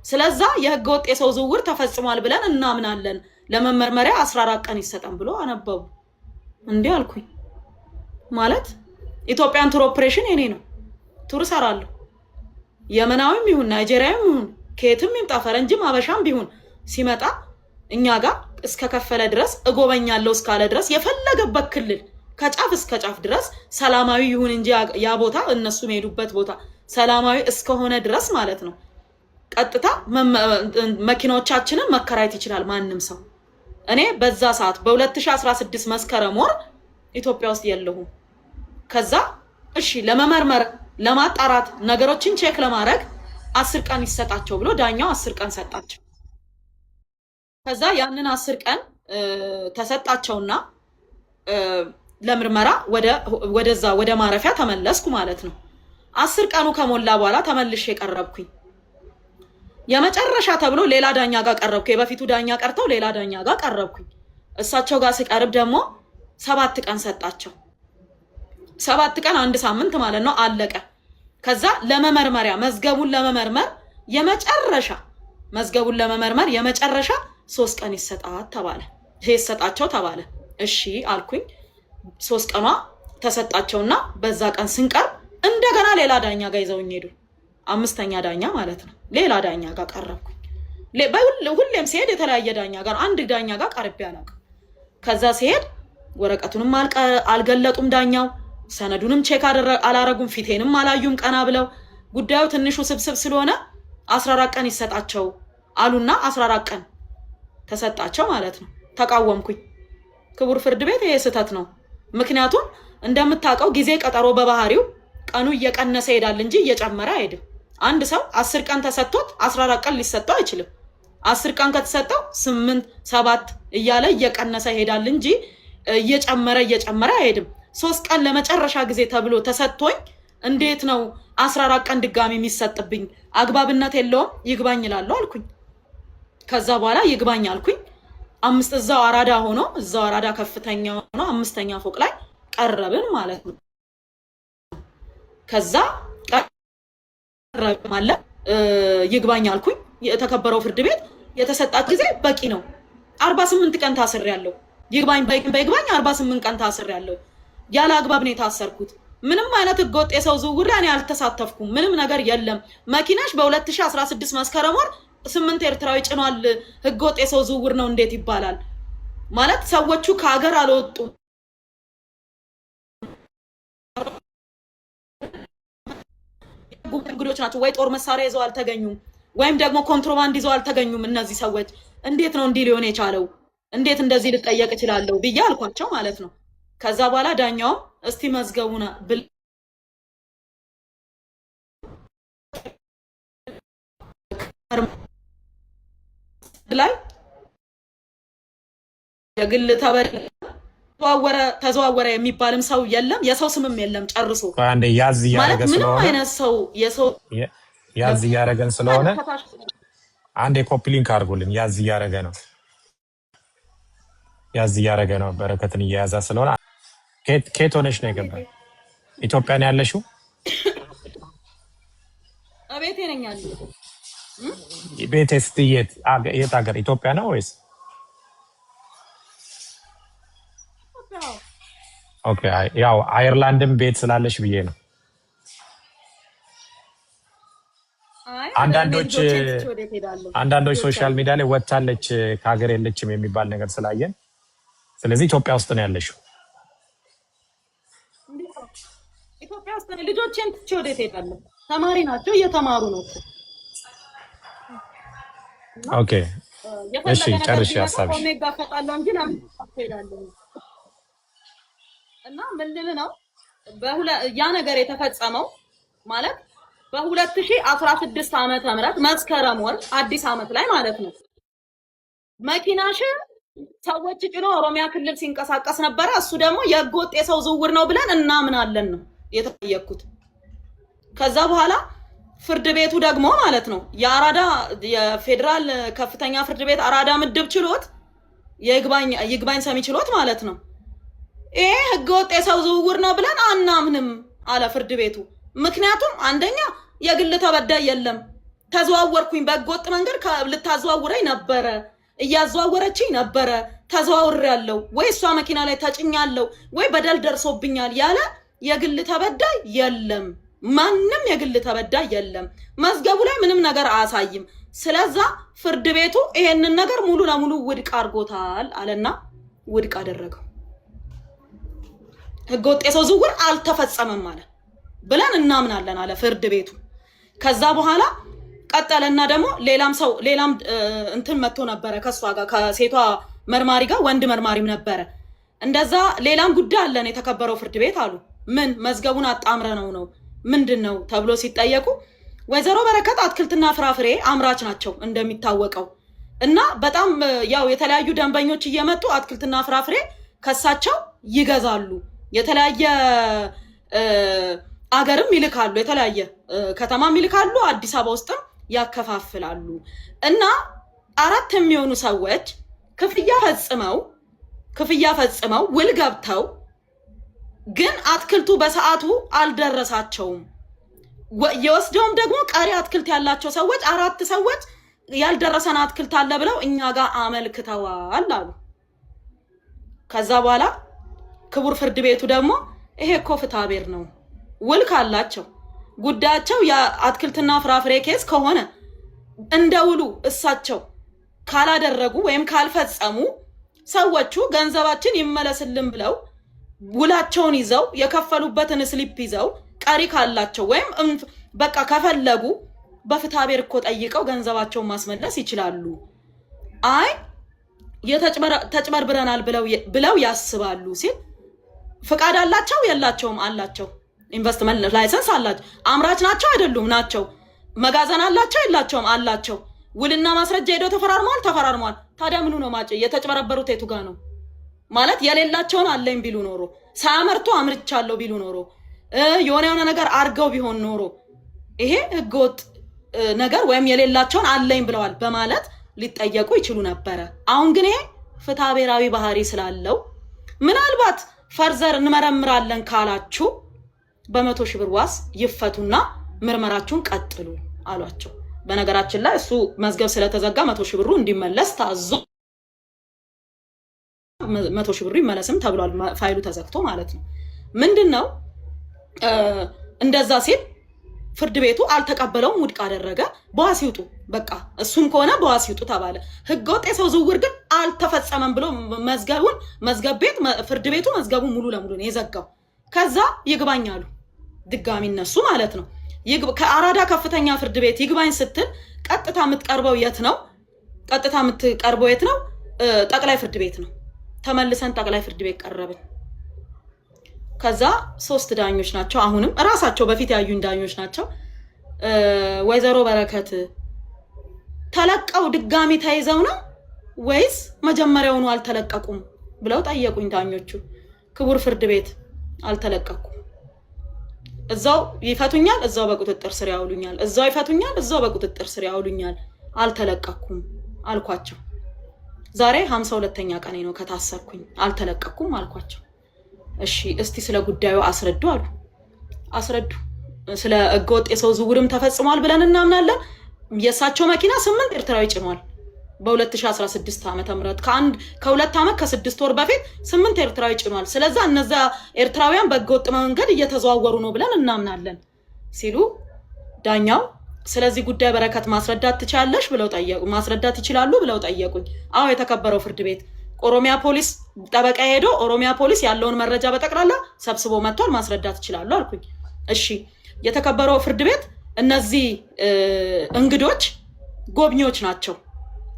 ስለዛ የህገ ወጥ የሰው ዝውውር ተፈጽሟል ብለን እናምናለን። ለመመርመሪያ 14 ቀን ይሰጠን ብሎ አነበቡ። እንዴ አልኩኝ። ማለት ኢትዮጵያን ቱር ኦፕሬሽን የኔ ነው። ቱር ሰራለሁ። የመናዊም ይሁን ናይጄሪያም ይሁን ከየትም ይምጣ ፈረንጅም አበሻም ቢሆን ሲመጣ እኛ ጋር እስከ ከፈለ ድረስ እጎበኛለሁ እስካለ ድረስ የፈለገበት ክልል ከጫፍ እስከ ጫፍ ድረስ ሰላማዊ ይሁን እንጂ ያ ቦታ እነሱ የሚሄዱበት ቦታ ሰላማዊ እስከሆነ ድረስ ማለት ነው። ቀጥታ መኪናዎቻችንን መከራየት ይችላል ማንም ሰው። እኔ በዛ ሰዓት በ2016 መስከረም ወር ኢትዮጵያ ውስጥ የለሁም። ከዛ እሺ ለመመርመር ለማጣራት ነገሮችን ቼክ ለማድረግ 10 ቀን ይሰጣቸው ብሎ ዳኛው 10 ቀን ሰጣቸው። ከዛ ያንን 10 ቀን ተሰጣቸውና ለምርመራ ወደዛ ወደ ማረፊያ ተመለስኩ ማለት ነው። 10 ቀኑ ከሞላ በኋላ ተመልሼ ቀረብኩኝ። የመጨረሻ ተብሎ ሌላ ዳኛ ጋር ቀረብኩ። የበፊቱ ዳኛ ቀርተው ሌላ ዳኛ ጋር ቀረብኩኝ። እሳቸው ጋር ሲቀርብ ደግሞ 7 ቀን ሰጣቸው። 7 ቀን 1 ሳምንት ማለት ነው አለቀ። ከዛ ለመመርመሪያ መዝገቡን ለመመርመር የመጨረሻ 3 ቀን ይሰጣት ተባለ። ይሰጣቸው ተባለ። እሺ አልኩኝ። 3 ቀኗ ተሰጣቸውና በዛ ቀን ስንቀርብ እንደገና ሌላ ዳኛ ጋር ይዘውኝ ሄዱ። 5ኛ ዳኛ ማለት ነው። ሌላ ዳኛ ጋር ቀረብኩኝ። ሁሌም ሲሄድ የተለያየ ዳኛ ጋር አንድ ዳኛ ጋር ቀርቤ አላውቅም። ከዛ ሲሄድ ወረቀቱንም አልገለጡም ዳኛው፣ ሰነዱንም ቼክ አላረጉም፣ ፊቴንም አላዩም ቀና ብለው። ጉዳዩ ትንሹ ስብስብ ስለሆነ 14 ቀን ይሰጣቸው አሉና 14 ቀን ተሰጣቸው ማለት ነው። ተቃወምኩኝ። ክቡር ፍርድ ቤት ይሄ ስህተት ነው። ምክንያቱም እንደምታውቀው ጊዜ ቀጠሮ በባህሪው ቀኑ እየቀነሰ ይሄዳል እንጂ እየጨመረ አይሄድም። አንድ ሰው 10 ቀን ተሰጥቶት 14 ቀን ሊሰጠው አይችልም። 10 ቀን ከተሰጠው 8 7 እያለ እየቀነሰ ይሄዳል እንጂ እየጨመረ አይሄድም። 3 ቀን ለመጨረሻ ጊዜ ተብሎ ተሰጥቶኝ እንዴት ነው 14 ቀን ድጋሚ የሚሰጥብኝ? አግባብነት የለውም። ይግባኝ እላለሁ አልኩኝ። ከዛ በኋላ ይግባኝ አልኩኝ። እዛው አራዳ ከፍተኛ ሆኖ 5ኛ ፎቅ ላይ ቀረብን ማለት ነው። ከዛ ቀረብ ማለት ይግባኝ አልኩኝ። የተከበረው ፍርድ ቤት የተሰጣት ጊዜ በቂ ነው 48 ቀን ታስሬያለሁ። ይግባኝ በይግባኝ 48 ቀን ታስሬያለሁ። ያለ አግባብ ነው የታሰርኩት። ምንም አይነት ህገወጥ የሰው ዝውውር እኔ አልተሳተፍኩም። ምንም ነገር የለም። መኪናሽ በ2016 መስከረም ወር 8 ኤርትራዊ ጭኗል። ህገወጥ የሰው ዝውውር ነው እንዴት ይባላል? ማለት ሰዎቹ ከሀገር አልወጡም። እንግዶች ናቸው ወይ ጦር መሳሪያ ይዘው አልተገኙም፣ ወይም ደግሞ ኮንትሮባንድ ይዘው አልተገኙም። እነዚህ ሰዎች እንዴት ነው እንዲህ ሊሆን የቻለው? እንዴት እንደዚህ ልጠየቅ እችላለሁ ብዬ አልኳቸው ማለት ነው። ከዛ በኋላ ዳኛውም እስቲ መዝገቡና ላይ የግል ተዘዋወረ የሚባልም ሰው የለም፣ የሰው ስምም የለም ጨርሶ። አንዴ ያዝ እያደረገ ስለሆነ ምንም አይነት ሰው የሰው ያዝ እያደረገን ስለሆነ አንዴ ኮፒ ሊንክ አድርጉልን። ያዝ እያደረገ ነው፣ ያዝ እያደረገ ነው። በረከትን እየያዛ ስለሆነ ከየት ሆነሽ ነው የገባኝ? ኢትዮጵያ ነው ያለሽው? አቤቴ ነኝ ያለው። ቤቴስ የት ሀገር? ኢትዮጵያ ነው ወይስ? ኦኬ፣ ያው አየርላንድም ቤት ስላለሽ ብዬ ነው። አንዳንዶች ሶሻል ሚዲያ ላይ ወጣለች ከሀገር የለችም የሚባል ነገር ስላየን፣ ስለዚህ ኢትዮጵያ ውስጥ ነው ያለሽው። ኢትዮጵያ ውስጥ ነው። ልጆቼን ትቼ ወዴት እሄዳለሁ? ተማሪ ናቸው፣ እየተማሩ ነው። ኦኬ፣ እሺ፣ ጨርሽ ሀሳብሽ። ኦሜጋ ፈጣለሁ እንጂ ለምን እሄዳለሁ? እና ምንድን ነው ያ ነገር የተፈጸመው ማለት በ2016 ዓመተ ምህረት መስከረም ወር አዲስ ዓመት ላይ ማለት ነው። መኪናሽ ሰዎች ጭኖ ኦሮሚያ ክልል ሲንቀሳቀስ ነበረ። እሱ ደግሞ የህገወጥ የሰው ዝውውር ነው ብለን እናምናለን ነው የተጠየቅኩት። ከዛ በኋላ ፍርድ ቤቱ ደግሞ ማለት ነው የፌዴራል ከፍተኛ ፍርድ ቤት አራዳ ምድብ ችሎት ይግባኝ ሰሚ ችሎት ማለት ነው ይሄ ህገወጥ የሰው ዝውውር ነው ብለን አናምንም አለ ፍርድ ቤቱ። ምክንያቱም አንደኛ የግል ተበዳይ የለም፣ ተዘዋወርኩኝ በህገወጥ መንገድ ልታዘዋውረኝ ነበረ፣ እያዘዋወረችኝ ነበረ፣ ተዘዋውሬያለሁ ወይ እሷ መኪና ላይ ተጭኛለሁ ወይ በደል ደርሶብኛል ያለ የግል ተበዳይ የለም። ማንም የግል ተበዳይ የለም። መዝገቡ ላይ ምንም ነገር አያሳይም። ስለዛ ፍርድ ቤቱ ይሄንን ነገር ሙሉ ለሙሉ ውድቅ አድርጎታል አለና ውድቅ አደረገው። ህገወጥ የሰው ዝውውር አልተፈጸመም አለ ብለን እናምናለን አለ ፍርድ ቤቱ። ከዛ በኋላ ቀጠለና ደግሞ ሌላም እንትን መጥቶ ነበረ ከሷ ጋር ከሴቷ መርማሪ ጋር ወንድ መርማሪም ነበረ። እንደዛ ሌላም ጉዳይ አለን የተከበረው ፍርድ ቤት አሉ። ምን መዝገቡን አጣምረ ነው ምንድን ነው ተብሎ ሲጠየቁ ወይዘሮ በረከት አትክልትና ፍራፍሬ አምራች ናቸው እንደሚታወቀው እና በጣም ያው የተለያዩ ደንበኞች እየመጡ አትክልትና ፍራፍሬ ከሳቸው ይገዛሉ። የተለያየ አገርም ይልካሉ፣ የተለያየ ከተማም ይልካሉ፣ አዲስ አበባ ውስጥም ያከፋፍላሉ። እና 4 የሚሆኑ ሰዎች ክፍያ ፈጽመው ውል ገብተው ግን አትክልቱ በሰዓቱ አልደረሳቸውም። የወስደውም ደግሞ ቀሪ አትክልት ያላቸው ሰዎች 4 ሰዎች ያልደረሰን አትክልት አለ ብለው እኛ ጋር አመልክተዋል አሉ። ከዛ በኋላ ክቡር ፍርድ ቤቱ ደግሞ ይሄ እኮ ፍትሐብሔር ነው፣ ውል ካላቸው ጉዳያቸው የአትክልትና ፍራፍሬ ኬስ ከሆነ እንደ ውሉ እሳቸው ካላደረጉ ወይም ካልፈጸሙ ሰዎቹ ገንዘባችን ይመለስልን ብለው ውላቸውን ይዘው የከፈሉበትን ስሊፕ ይዘው ቀሪ ካላቸው ወይም በቃ ከፈለጉ በፍትሐብሔር እኮ ጠይቀው ገንዘባቸውን ማስመለስ ይችላሉ። አይ ተጭበርብረናል ብለው ያስባሉ ሲል ፍቃድ አላቸው የላቸውም? አላቸው። ኢንቨስትመንት ላይሰንስ አላቸው። አምራች ናቸው አይደሉም? ናቸው። መጋዘን አላቸው የላቸውም? አላቸው። ውልና ማስረጃ ሄደው ተፈራርመዋል። ታዲያ ምኑ ነው ማጭ? የተጭበረበሩት የቱ ጋር ነው? ማለት የሌላቸውን አለኝ ቢሉ ኖሮ ሳያመርቱ አምርቻለሁ ቢሉ ኖሮ የሆነ ነገር አርገው ቢሆን ኖሮ ይሄ ህገወጥ ነገር ወይም የሌላቸውን አለኝ ብለዋል በማለት ሊጠየቁ ይችሉ ነበረ። አሁን ግን ይሄ ፍትሐብሔራዊ ባህሪ ስላለው ምናልባት ፈርዘር እንመረምራለን ካላችሁ በ100,000 ብር ዋስ ይፈቱና ምርመራችሁን ቀጥሉ አሏቸው። በነገራችን ላይ እሱ መዝገብ ስለተዘጋ 100,000 ብሩ እንዲመለስ ታዞ 100,000 ብር ይመለስም ተብሏል። ፋይሉ ተዘግቶ ማለት ነው። ምንድነው እንደዛ ሲል ፍርድ ቤቱ አልተቀበለውም፣ ውድቅ አደረገ። በዋስ ይውጡ በቃ እሱም ከሆነ በዋስ ይውጡ ተባለ። ህገወጥ የሰው ዝውውር ግን አልተፈጸመም ብሎ መዝገብ ቤት ፍርድ ቤቱ መዝገቡ ሙሉ ለሙሉ ነው የዘጋው። ከዛ ይግባኛሉ ድጋሚ እነሱ ማለት ነው። ከአራዳ ከፍተኛ ፍርድ ቤት ይግባኝ ስትል ቀጥታ የምትቀርበው የት ነው? ቀጥታ የምትቀርበው የት ነው? ጠቅላይ ፍርድ ቤት ነው። ተመልሰን ጠቅላይ ፍርድ ቤት ቀረብን። ከዛ 3 ዳኞች ናቸው። አሁንም እራሳቸው በፊት ያዩኝ ዳኞች ናቸው። ወይዘሮ በረከት ተለቀው ድጋሚ ተይዘው ነው ወይስ መጀመሪያውኑ አልተለቀቁም ብለው ጠየቁኝ ዳኞቹ። ክቡር ፍርድ ቤት አልተለቀቁም፣ እዛው ይፈቱኛል፣ እዛው በቁጥጥር ስር ያውሉኛል፣ እዛው ይፈቱኛል፣ እዛው በቁጥጥር ስር ያውሉኛል፣ አልተለቀቁም አልኳቸው። ዛሬ 52ኛ ቀኔ ነው ከታሰርኩኝ፣ አልተለቀቁም አልኳቸው። እሺ እስቲ ስለ ጉዳዩ አስረዱ አሉ። አስረዱ። ስለ ህገወጥ የሰው ዝውውርም ተፈጽሟል ብለን እናምናለን። የሳቸው መኪና 8 ኤርትራዊ ጭኗል በ2016 ዓመተ ምህረት ከ2 ዓመት ከ6 ወር በፊት 8 ኤርትራዊ ጭኗል። ስለዛ እነዛ ኤርትራውያን በህገወጥ መንገድ እየተዘዋወሩ ነው ብለን እናምናለን ሲሉ ዳኛው ስለዚህ ጉዳይ በረከት ማስረዳት ትችላለሽ ብለው ጠየቁ። ማስረዳት ይችላሉ ብለው ጠየቁኝ። አዎ የተከበረው ፍርድ ቤት ኦሮሚያ ፖሊስ ጠበቃ ሄዶ ኦሮሚያ ፖሊስ ያለውን መረጃ በጠቅላላ ሰብስቦ መጥቷል፣ ማስረዳት ይችላሉ አልኩኝ። እሺ የተከበረው ፍርድ ቤት እነዚህ እንግዶች ጎብኚዎች ናቸው።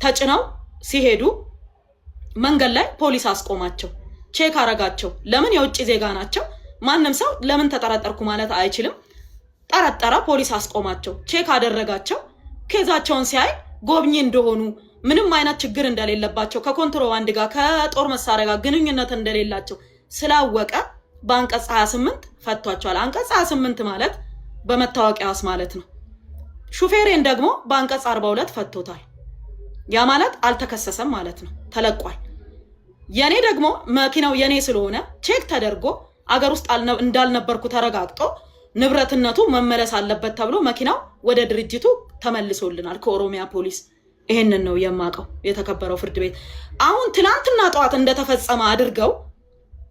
ተጭነው ሲሄዱ መንገድ ላይ ፖሊስ አስቆማቸው፣ ቼክ አረጋቸው። ለምን? የውጭ ዜጋ ናቸው። ማንም ሰው ለምን ተጠረጠርኩ ማለት አይችልም። ጠረጠረ፣ ፖሊስ አስቆማቸው፣ ቼክ አደረጋቸው። ኬዛቸውን ሲያይ ጎብኚ እንደሆኑ ምንም አይነት ችግር እንደሌለባቸው ከኮንትሮባንድ ጋር ከጦር መሳሪያ ጋር ግንኙነት እንደሌላቸው ስላወቀ በአንቀጽ 28 ፈቷቸዋል። አንቀጽ 28 ማለት በመታወቂያስ ማለት ነው። ሹፌሬን ደግሞ በአንቀጽ 42 ፈቶታል። ያ ማለት አልተከሰሰም ማለት ነው፣ ተለቋል። የኔ ደግሞ መኪናው የኔ ስለሆነ ቼክ ተደርጎ አገር ውስጥ እንዳልነበርኩ ተረጋግጦ ንብረትነቱ መመለስ አለበት ተብሎ መኪናው ወደ ድርጅቱ ተመልሶልናል ከኦሮሚያ ፖሊስ። ይሄንን ነው የማውቀው የተከበረው ፍርድ ቤት። አሁን ትናንትና ጠዋት እንደተፈጸመ አድርገው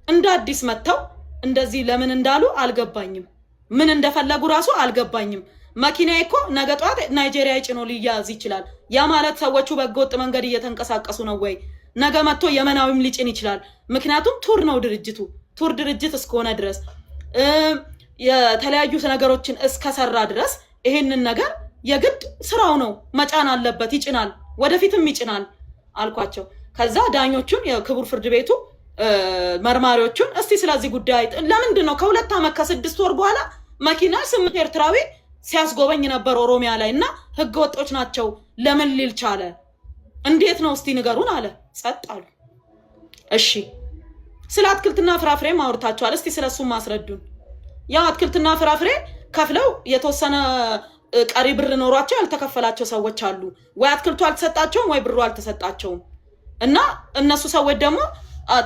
እንደ አዲስ መጥተው እንደዚህ ለምን እንዳሉ አልገባኝም። ምን እንደፈለጉ ራሱ አልገባኝም። መኪናዬ እኮ ነገ ጠዋት ናይጄሪያ ጭኖ ሊያዝ ይችላል። ያ ማለት ሰዎቹ በህገወጥ መንገድ እየተንቀሳቀሱ ነው ወይ? ነገ መጥቶ የመናዊም ሊጭን ይችላል። ምክንያቱም ቱር ነው ድርጅቱ። ቱር ድርጅት እስከሆነ ድረስ የተለያዩ ነገሮችን እስከሰራ ድረስ ይሄንን ነገር የግድ ስራው ነው፣ መጫን አለበት። ይጭናል፣ ወደፊትም ይጭናል አልኳቸው። ከዛ ዳኞቹን የክቡር ፍርድ ቤቱ መርማሪዎቹን እስቲ ስለዚህ ጉዳይ ለምንድን ነው ከ2 ዓመት ከ6 ወር በኋላ መኪና 8 ኤርትራዊ ሲያስጎበኝ ነበር ኦሮሚያ ላይ እና ህገወጦች ናቸው ለምን ሊል ቻለ? እንዴት ነው እስቲ ንገሩን አለ። ጸጥ አሉ። እሺ ስለ አትክልትና ፍራፍሬ ማውርታቸዋል፣ እስቲ ስለሱም ማስረዱን። ያ አትክልትና ፍራፍሬ ከፍለው የተወሰነ ቀሪ ብር ኖሯቸው ያልተከፈላቸው ሰዎች አሉ። ወይ አትክልቱ አልተሰጣቸውም ወይ ብሩ አልተሰጣቸውም እና እነሱ ሰዎች ደግሞ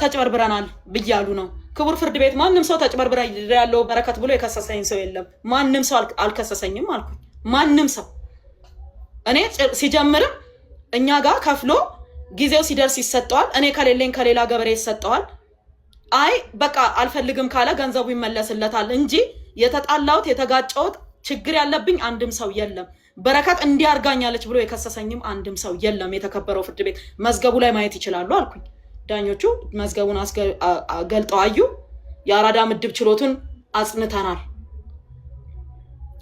ተጭበርብረናል ብያሉ ነው። ክቡር ፍርድ ቤት ማንም ሰው ተጭበርብረ ያለው በረከት ብሎ የከሰሰኝ ሰው የለም። ማንም ሰው አልከሰሰኝም አልኩኝ። ማንም ሰው እኔ ሲጀምርም እኛ ጋር ከፍሎ ጊዜው ሲደርስ ይሰጠዋል። እኔ ከሌለኝ ከሌላ ገበሬ ይሰጠዋል። አይ በቃ አልፈልግም ካለ ገንዘቡ ይመለስለታል እንጂ የተጣላሁት የተጋጨሁት ችግር ያለብኝ አንድም ሰው የለም። በረከት እንዲያርጋኛለች ብሎ የከሰሰኝም አንድም ሰው የለም። የተከበረው ፍርድ ቤት መዝገቡ ላይ ማየት ይችላሉ አልኩኝ። ዳኞቹ መዝገቡን ገልጠው አዩ። የአራዳ ምድብ ችሎቱን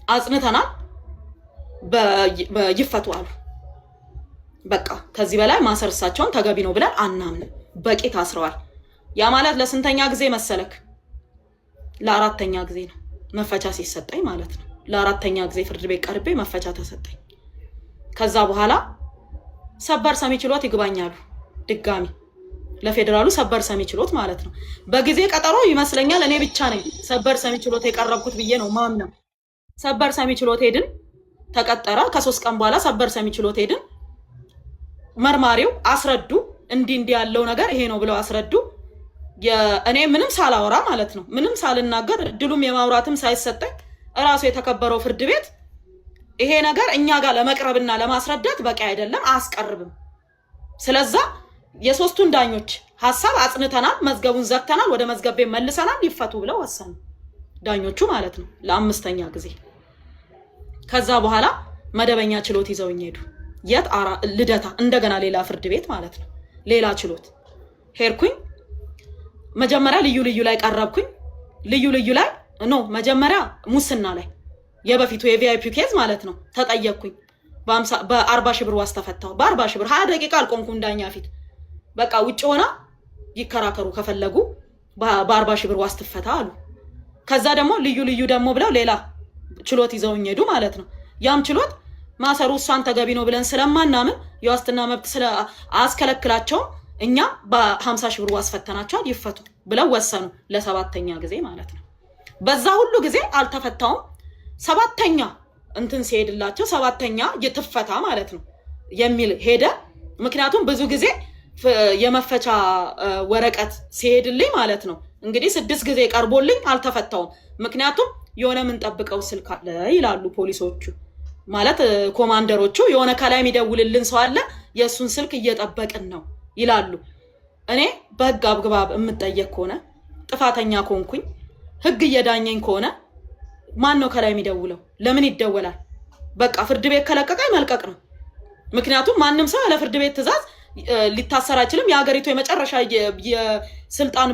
አጽንተናል ይፈቱ አሉ። በቃ ከዚህ በላይ ማሰር እሳቸውን ተገቢ ነው ብለን አናምንም። በቂ ታስረዋል። ያ ማለት ለስንተኛ ጊዜ መሰለክ? ለ4ኛ ጊዜ ነው መፈቻ ሲሰጠኝ ማለት ነው። ለ4ኛ ጊዜ ፍርድ ቤት ቀርቤ መፈቻ ተሰጠኝ። ከዛ በኋላ ሰበር ሰሚ ችሎት ይግባኛሉ ድጋሚ ለፌደራሉ ሰበር ሰሚ ችሎት ማለት ነው። በጊዜ ቀጠሮ ይመስለኛል እኔ ብቻ ነኝ ሰበር ሰሚ ችሎት የቀረብኩት ብዬ ነው ማምነው። ሰበር ሰሚ ችሎት ሄድን፣ ተቀጠረ። ከ3 ቀን በኋላ ሰበር ሰሚ ችሎት ሄድን። መርማሪው አስረዱ፣ እንዲህ ያለው ነገር ይሄ ነው ብለው አስረዱ። እኔ ምንም ሳላወራ ማለት ነው ምንም ሳልናገር እድሉም የማውራትም ሳይሰጠኝ እራሱ የተከበረው ፍርድ ቤት ይሄ ነገር እኛ ጋር ለመቅረብና ለማስረዳት በቂ አይደለም፣ አያስቀርብም። ስለዛ የሶስቱን ዳኞች ሐሳብ አጽንተናል፣ መዝገቡን ዘግተናል፣ ወደ መዝገብ ቤት መልሰናል፣ ይፈቱ ብለው ወሰኑ ዳኞቹ ማለት ነው ለአምስተኛ ጊዜ። ከዛ በኋላ መደበኛ ችሎት ይዘውኝ ሄዱ። የት ልደታ፣ እንደገና ሌላ ፍርድ ቤት ማለት ነው ሌላ ችሎት ሄድኩኝ። መጀመሪያ ልዩ ልዩ ላይ ቀረብኩኝ። ልዩ ልዩ ላይ መጀመሪያ ሙስና ላይ የበፊቱ የቪአይፒ ኬዝ ማለት ነው ተጠየቅኩኝ። በ40 ሺህ ብር ዋስ ተፈታሁ። በ40 ሺህ ብር 20 ደቂቃ አልቆምኩም ዳኛ ፊት። በቃ ውጭ ሆና ይከራከሩ ከፈለጉ በ40 ሺህ ብር ዋስ ትፈታ አሉ። ከዛ ደግሞ ልዩ ልዩ ደግሞ ብለው ሌላ ችሎት ይዘውኝ ሄዱ ማለት ነው። ያም ችሎት ማሰሩ እሷን ተገቢ ነው ብለን ስለማናምን የዋስትና መብት አስከለክላቸው እኛ በ50 ሺህ ብር ዋስ ፈተናቸዋል ይፈቱ ብለው ወሰኑ ለሰባተኛ ጊዜ ማለት ነው። በዛ ሁሉ ጊዜ አልተፈታውም። ሰባተኛ እንትን ሲሄድላቸው ሰባተኛ ይትፈታ ማለት ነው የሚል ሄደ። ምክንያቱም ብዙ ጊዜ የመፈቻ ወረቀት ሲሄድልኝ ማለት ነው እንግዲህ 6 ጊዜ ቀርቦልኝ አልተፈታውም። ምክንያቱም የሆነ ምን ጠብቀው ስልክ አለ ይላሉ ፖሊሶቹ ማለት ኮማንደሮቹ፣ የሆነ ከላይ የሚደውልልን ሰው አለ የሱን ስልክ እየጠበቅን ነው ይላሉ። እኔ በህግ አግባብ የምጠየቅ ከሆነ ጥፋተኛ ኮንኩኝ ህግ እየዳኘኝ ከሆነ ማን ነው ከላይ የሚደውለው? ለምን ይደወላል? በቃ ፍርድ ቤት ከለቀቀኝ መልቀቅ ነው። ምክንያቱም ማንም ሰው ያለ ፍርድ ቤት ትዕዛዝ ሊታሰር አይችልም። የሀገሪቱ የመጨረሻ የስልጣን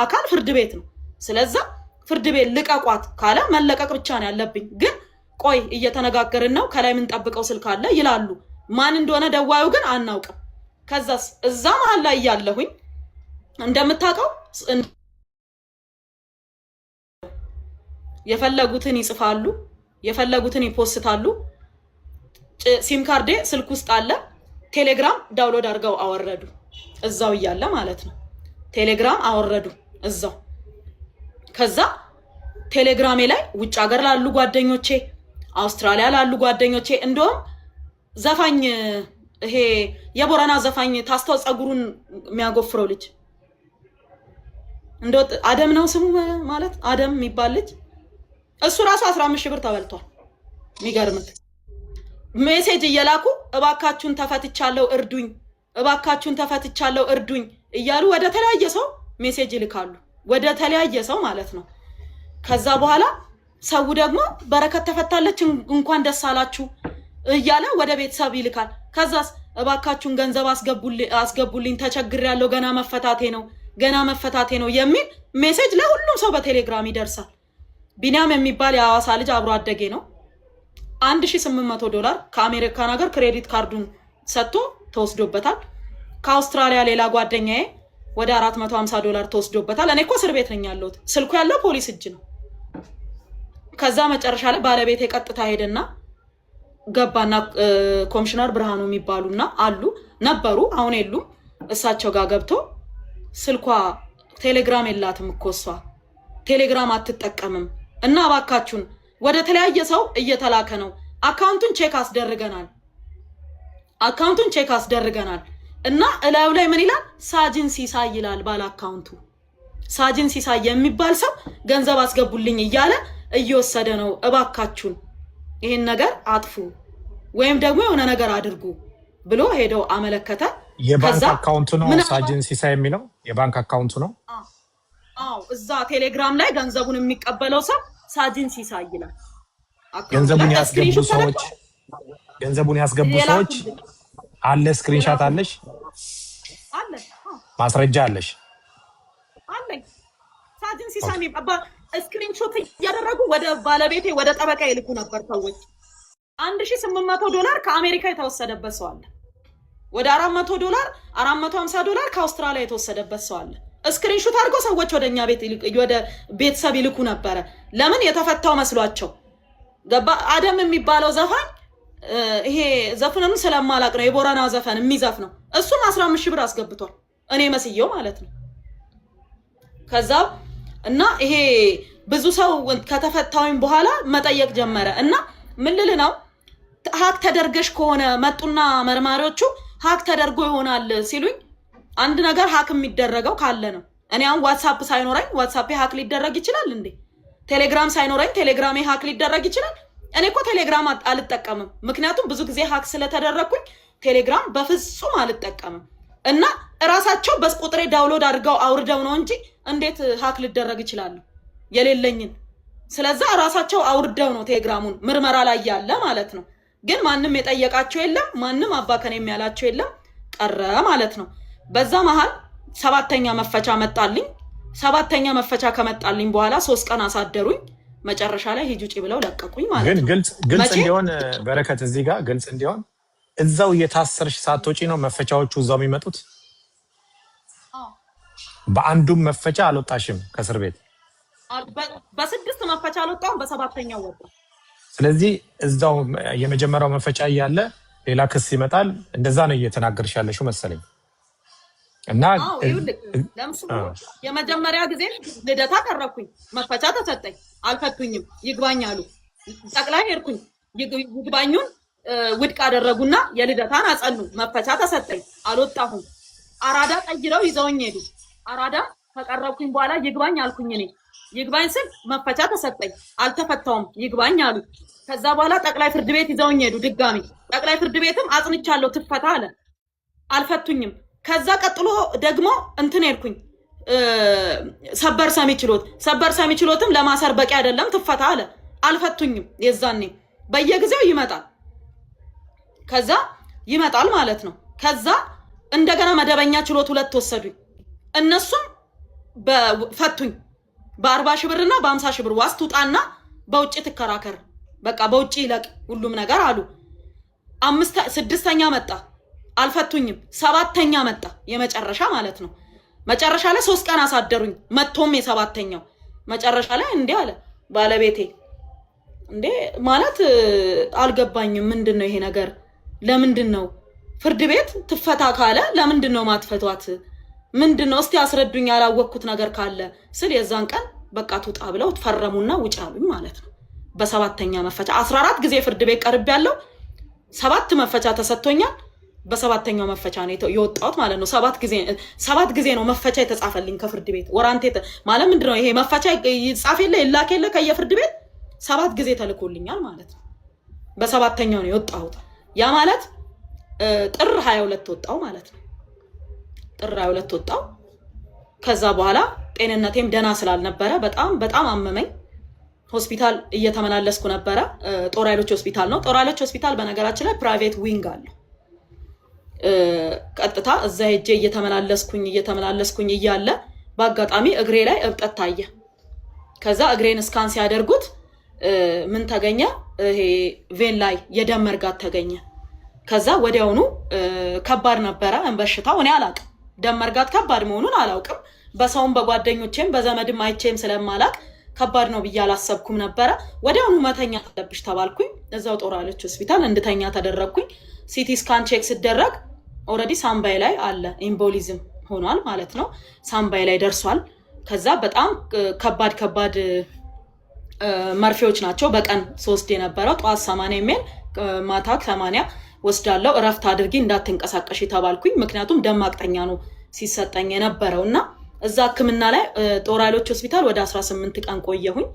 አካል ፍርድ ቤት ነው። ስለዚህ ፍርድ ቤት ልቀቋት ካለ መለቀቅ ብቻ ነው ያለብኝ። ግን ቆይ እየተነጋገርን ነው ከላይ ምን ጠብቀው ስልክ አለ ይላሉ። ማን እንደሆነ ደዋዩ ግን አናውቅም። ከዛስ እዛ መሀል ላይ ያለሁኝ እንደምታውቀው የፈለጉትን ይጽፋሉ፣ የፈለጉትን ይፖስታሉ። ሲም ካርዴ ስልክ ውስጥ አለ። ቴሌግራም ዳውንሎድ አድርገው አወረዱ እዛው እያለ ማለት ነው። ቴሌግራም አወረዱ እዛው። ከዛ ቴሌግራሜ ላይ ውጭ ሀገር ላሉ ጓደኞቼ፣ አውስትራሊያ ላሉ ጓደኞቼ እንደውም ዘፋኝ ይሄ የቦረና ዘፋኝ ታስታው ጸጉሩን የሚያጎፍረው ልጅ እንደው አደም ነው ስሙ ማለት አደም የሚባል ልጅ እሱ ራሱ 15 ሺህ ብር ተበልቷል። የሚገርምት ሜሴጅ እየላኩ እባካችሁን ተፈትቻለሁ እርዱኝ፣ እባካችሁን ተፈትቻለሁ እርዱኝ እያሉ ወደ ተለያየ ሰው ሜሴጅ ይልካሉ፣ ወደ ተለያየ ሰው ማለት ነው። ከዛ በኋላ ሰው ደግሞ በረከት ተፈታለች እንኳን ደስ አላችሁ እያለ ወደ ቤተሰብ ይልካል። ከዛስ እባካችሁን ገንዘብ አስገቡልኝ ተቸግሬያለሁ፣ ገና መፈታቴ ነው የሚል ሜሴጅ ለሁሉም ሰው በቴሌግራም ይደርሳል። ቢኒያም የሚባል የሐዋሳ ልጅ አብሮ አደጌ ነው። $1800 ከአሜሪካን ሀገር ክሬዲት ካርዱን ሰጥቶ ተወስዶበታል። ከአውስትራሊያ ሌላ ጓደኛዬ ወደ $450 ተወስዶበታል። እኔ እኮ እስር ቤት ነኝ ያለሁት። ስልኩ ያለው ፖሊስ እጅ ነው። ከዛ መጨረሻ ላይ ባለቤቴ ቀጥታ ሄደና ገባና ኮሚሽነር ብርሃኑ የሚባሉና ነበሩ አሁን የሉም። እሳቸው ጋር ገብቶ ስልኳ ቴሌግራም የላትም እኮ እሷ ቴሌግራም አትጠቀምም እና እባካችሁን ወደ ተለያየ ሰው እየተላከ ነው፣ አካውንቱን ቼክ አስደርገናል እና እላዩ ላይ ምን ይላል? ሳጅን ሲሳይ ይላል ባለ አካውንቱ። ሳጅን ሲሳይ የሚባል ሰው ገንዘብ አስገቡልኝ እያለ እየወሰደ ነው። እባካችሁን ይሄን ነገር አጥፉ ወይም ደግሞ የሆነ ነገር አድርጉ ብሎ ሄደው አመለከተ። የባንክ አካውንቱ ነው ሳጅን ሲሳይ የሚለው የባንክ አካውንቱ ነው። አዎ እዛ ቴሌግራም ላይ ገንዘቡን የሚቀበለው ሰው ሳጅን ሲሳይ ይላል። ገንዘቡን ያስገቡ ሰዎች አለ። ስክሪንሻት አለሽ? አለ። ማስረጃ አለሽ? አለኝ። ሳጅን ሲሳይ ስክሪንሾት እያደረጉ ወደ ባለቤቴ ወደ ጠበቃ ይልኩ ነበር ሰዎች። $1800 ከአሜሪካ የተወሰደበት ሰው አለ። ወደ $400 $450 ከአውስትራሊያ የተወሰደበት ሰው አለ። ስክሪንሾት አድርገው ሰዎች ወደኛ ቤት ወደ ቤተሰብ ይልኩ ነበር። ለምን? የተፈታው መስሏቸው። ገባ? አደም የሚባለው ዘፋኝ ይሄ ዘፈኑን ስለማላቅ ነው የቦረና ዘፈን የሚዘፍነው። እሱም 15 ሺህ ብር አስገብቷል። እኔ መስየው ማለት ነው። ከዛ እና ይሄ ብዙ ሰው ከተፈታውኝ በኋላ መጠየቅ ጀመረ እና ምን ልል ነው ሀክ ተደርገሽ ከሆነ መጡና መርማሪዎቹ ሀክ ተደርጎ ይሆናል ሲሉኝ፣ አንድ ነገር ሀክ የሚደረገው ካለ ነው። እኔ አሁን ዋትስአፕ ሳይኖረኝ ዋትስአፕ ሀክ ሊደረግ ይችላል እንዴ? ቴሌግራም ሳይኖረኝ ቴሌግራም ሀክ ሊደረግ ይችላል? እኔ እኮ ቴሌግራም አልጠቀምም። ምክንያቱም ብዙ ጊዜ ሀክ ስለተደረግኩኝ ቴሌግራም በፍጹም አልጠቀምም። እና እራሳቸው በቁጥሬ ዳውንሎድ አድርገው አውርደው ነው እንጂ እንዴት ሀክ ሊደረግ ይችላል የሌለኝን። ስለዛ እራሳቸው አውርደው ነው ቴሌግራሙን ምርመራ ላይ ያለ ማለት ነው። ግን ማንም የጠየቃቸው የለም፣ ማንም አባከን የሚያላቸው የለም፣ ቀረ ማለት ነው። በዛ መሃል 7ኛ መፈቻ መጣልኝ። 7ኛ መፈቻ ከመጣልኝ በኋላ 3 ቀን አሳደሩኝ። መጨረሻ ላይ ሂጂ ውጪ ብለው ለቀቁኝ ማለት ነው። ግን ግልጽ እንዲሆን በረከት እዚህ ጋር ግልጽ እንዲሆን እዛው እየታሰርሽ ሳትወጪ ነው መፈቻዎቹ እዛው የሚመጡት? በአንዱም መፈቻ አልወጣሽም ከእስር ቤት? በ6 መፈቻ አልወጣሁም፣ በ7ኛው ወጣ። ስለዚህ እዛው የመጀመሪያው መፈቻ እያለ ሌላ ክስ ይመጣል። እንደዛ ነው እየተናገርሽ ያለሽው መሰለኝ። እና የመጀመሪያ ጊዜ ልደታ ቀረብኩኝ፣ መፈቻ ተሰጠኝ፣ አልፈቱኝም፣ ይግባኝ አሉ። ጠቅላይ ሄድኩኝ፣ ይግባኙን ውድቅ አደረጉና የልደታን አጸኑ። መፈቻ ተሰጠኝ፣ አልወጣሁም። አራዳ ቀይረው ይዘውኝ ሄዱ። አራዳ ከቀረብኩኝ በኋላ ይግባኝ አልኩኝ። እኔ ይግባኝ ስል መፈቻ ተሰጠኝ፣ አልተፈታውም፣ ይግባኝ አሉ። ከዛ በኋላ ጠቅላይ ፍርድ ቤት ይዘውኝ ሄዱ ድጋሚ። ጠቅላይ ፍርድ ቤትም አጽንቻለሁ ትፈታ አለ፣ አልፈቱኝም። ከዛ ቀጥሎ ደግሞ እንትን ሄድኩኝ ሰበር ሰሚ ችሎት። ሰበር ሰሚ ችሎትም ለማሰር በቂ አይደለም ትፈታ አለ፣ አልፈቱኝም። የዛኔ በየጊዜው ይመጣል፣ ከዛ ይመጣል ማለት ነው። ከዛ እንደገና መደበኛ ችሎት 2 ወሰዱኝ። እነሱም ፈቱኝ። በ40 ሺህ ብርና በ50 ሺህ ብር ዋስ ትውጣና በውጭ ትከራከር፣ በቃ በውጭ ይለቅ ሁሉም ነገር አሉ። 6ኛ መጣ፣ አልፈቱኝም። 7ኛ መጣ፣ የመጨረሻ ማለት ነው። መጨረሻ ላይ 3 ቀን አሳደሩኝ። መቶም የ7ኛው መጨረሻ ላይ እንዲህ አለ ባለቤቴ፣ እንዴ ማለት አልገባኝም፣ ምንድነው ይሄ ነገር? ለምንድን ነው ፍርድ ቤት ትፈታ ካለ ለምንድን ነው ማትፈቷት? ምንድነው እስቲ አስረዱኝ፣ ያላወቅኩት ነገር ካለ ስል የዛን ቀን በቃ ትውጣ ብለው ተፈረሙና ውጭ አሉኝ ማለት ነው። በ7ኛ መፈቻ 14 ጊዜ ፍርድ ቤት ቀርብ ያለው 7 መፈቻ ተሰጥቶኛል። በ7ኛው መፈቻ ነው የወጣሁት ማለት ነው። 7 ጊዜ ነው መፈቻ የተጻፈልኝ ከፍርድ ቤት። ወራንቴ ማለት ምንድነው ይሄ? መፈቻ ይጻፍ የለ ይላክ የለ ከየፍርድ ቤት 7 ጊዜ ተልኮልኛል ማለት ነው። በ7ኛው ነው የወጣሁት። ያ ማለት ጥር 22 ወጣው ማለት ነው። ጥር 22 ወጣው። ከዛ በኋላ ጤንነቴም ደና ስላልነበረ በጣም አመመኝ። ሆስፒታል እየተመላለስኩ ነበረ። ጦር ኃይሎች ሆስፒታል ነው። ጦር ኃይሎች ሆስፒታል በነገራችን ላይ ፕራይቬት ዊንግ አለው። ቀጥታ እዛ ሄጄ እየተመላለስኩኝ እያለ በአጋጣሚ እግሬ ላይ እብጠት ታየ። ከዛ እግሬን ስካን ሲያደርጉት ምን ተገኘ? ይሄ ቬን ላይ የደም መርጋት ተገኘ። ከዛ ወዲያውኑ ከባድ ነበረ በሽታው። እኔ አላውቅም፣ ደም መርጋት ከባድ መሆኑን አላውቅም። በሰውም በጓደኞቼም በዘመድም አይቼም ስለማላቅ ከባድ ነው ብዬ አላሰብኩም ነበረ። ወዲያውኑ መተኛ አለብሽ ተባልኩኝ። እዛው ጦር ኃይሎች ሆስፒታል እንድተኛ ተደረግኩኝ። ሲቲ ስካን ቼክ ሲደረግ ኦልሬዲ ሳምባይ ላይ አለ፣ ኢምቦሊዝም ሆኗል ማለት ነው። ሳምባይ ላይ ደርሷል። ከዛ በጣም ከባድ መርፌዎች ናቸው በቀን 3 የነበረው። ጠዋት 80 የሚል ማታ 80 ወስዳለው። እረፍት አድርጊ እንዳትንቀሳቀሽ ተባልኩኝ። ምክንያቱም ደም ማቅጠኛ ነው ሲሰጠኝ የነበረው እና እዛ ህክምና ላይ ጦር ኃይሎች ሆስፒታል ወደ 18 ቀን ቆየሁኝ።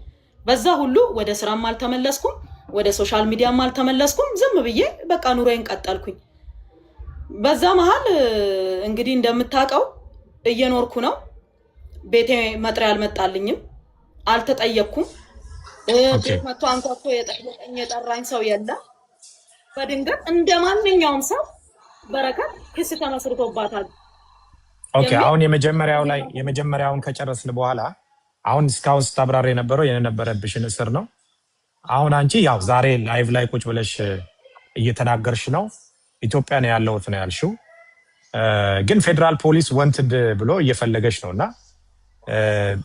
በዛ ሁሉ ወደ ስራም አልተመለስኩም፣ ወደ ሶሻል ሚዲያም አልተመለስኩም። ዝም ብዬ በቃ ኑሮዬን ቀጠልኩኝ። በዛ መሃል እንግዲህ እንደምታውቀው እየኖርኩ ነው። ቤቴ መጥሪያ አልመጣልኝም፣ አልተጠየቅኩም። ቤት መጥቶ አንኳኩቶ የጠራኝ ሰው የለም። በድንገት እንደ ማንኛውም ሰው በረከት ክስ ተመስርቶባታል። ኦኬ፣ አሁን የመጀመሪያውን ከጨረስን በኋላ አሁን እስካሁን ስታብራሪ የነበረው የነበረብሽን እስር ነው። አሁን አንቺ ያው ዛሬ ላይቭ ላይ ቁጭ ብለሽ እየተናገርሽ ነው። ኢትዮጵያ ነው ያለሁት ነው ያልሽው። ግን ፌደራል ፖሊስ ወንትድ ብሎ እየፈለገሽ ነውና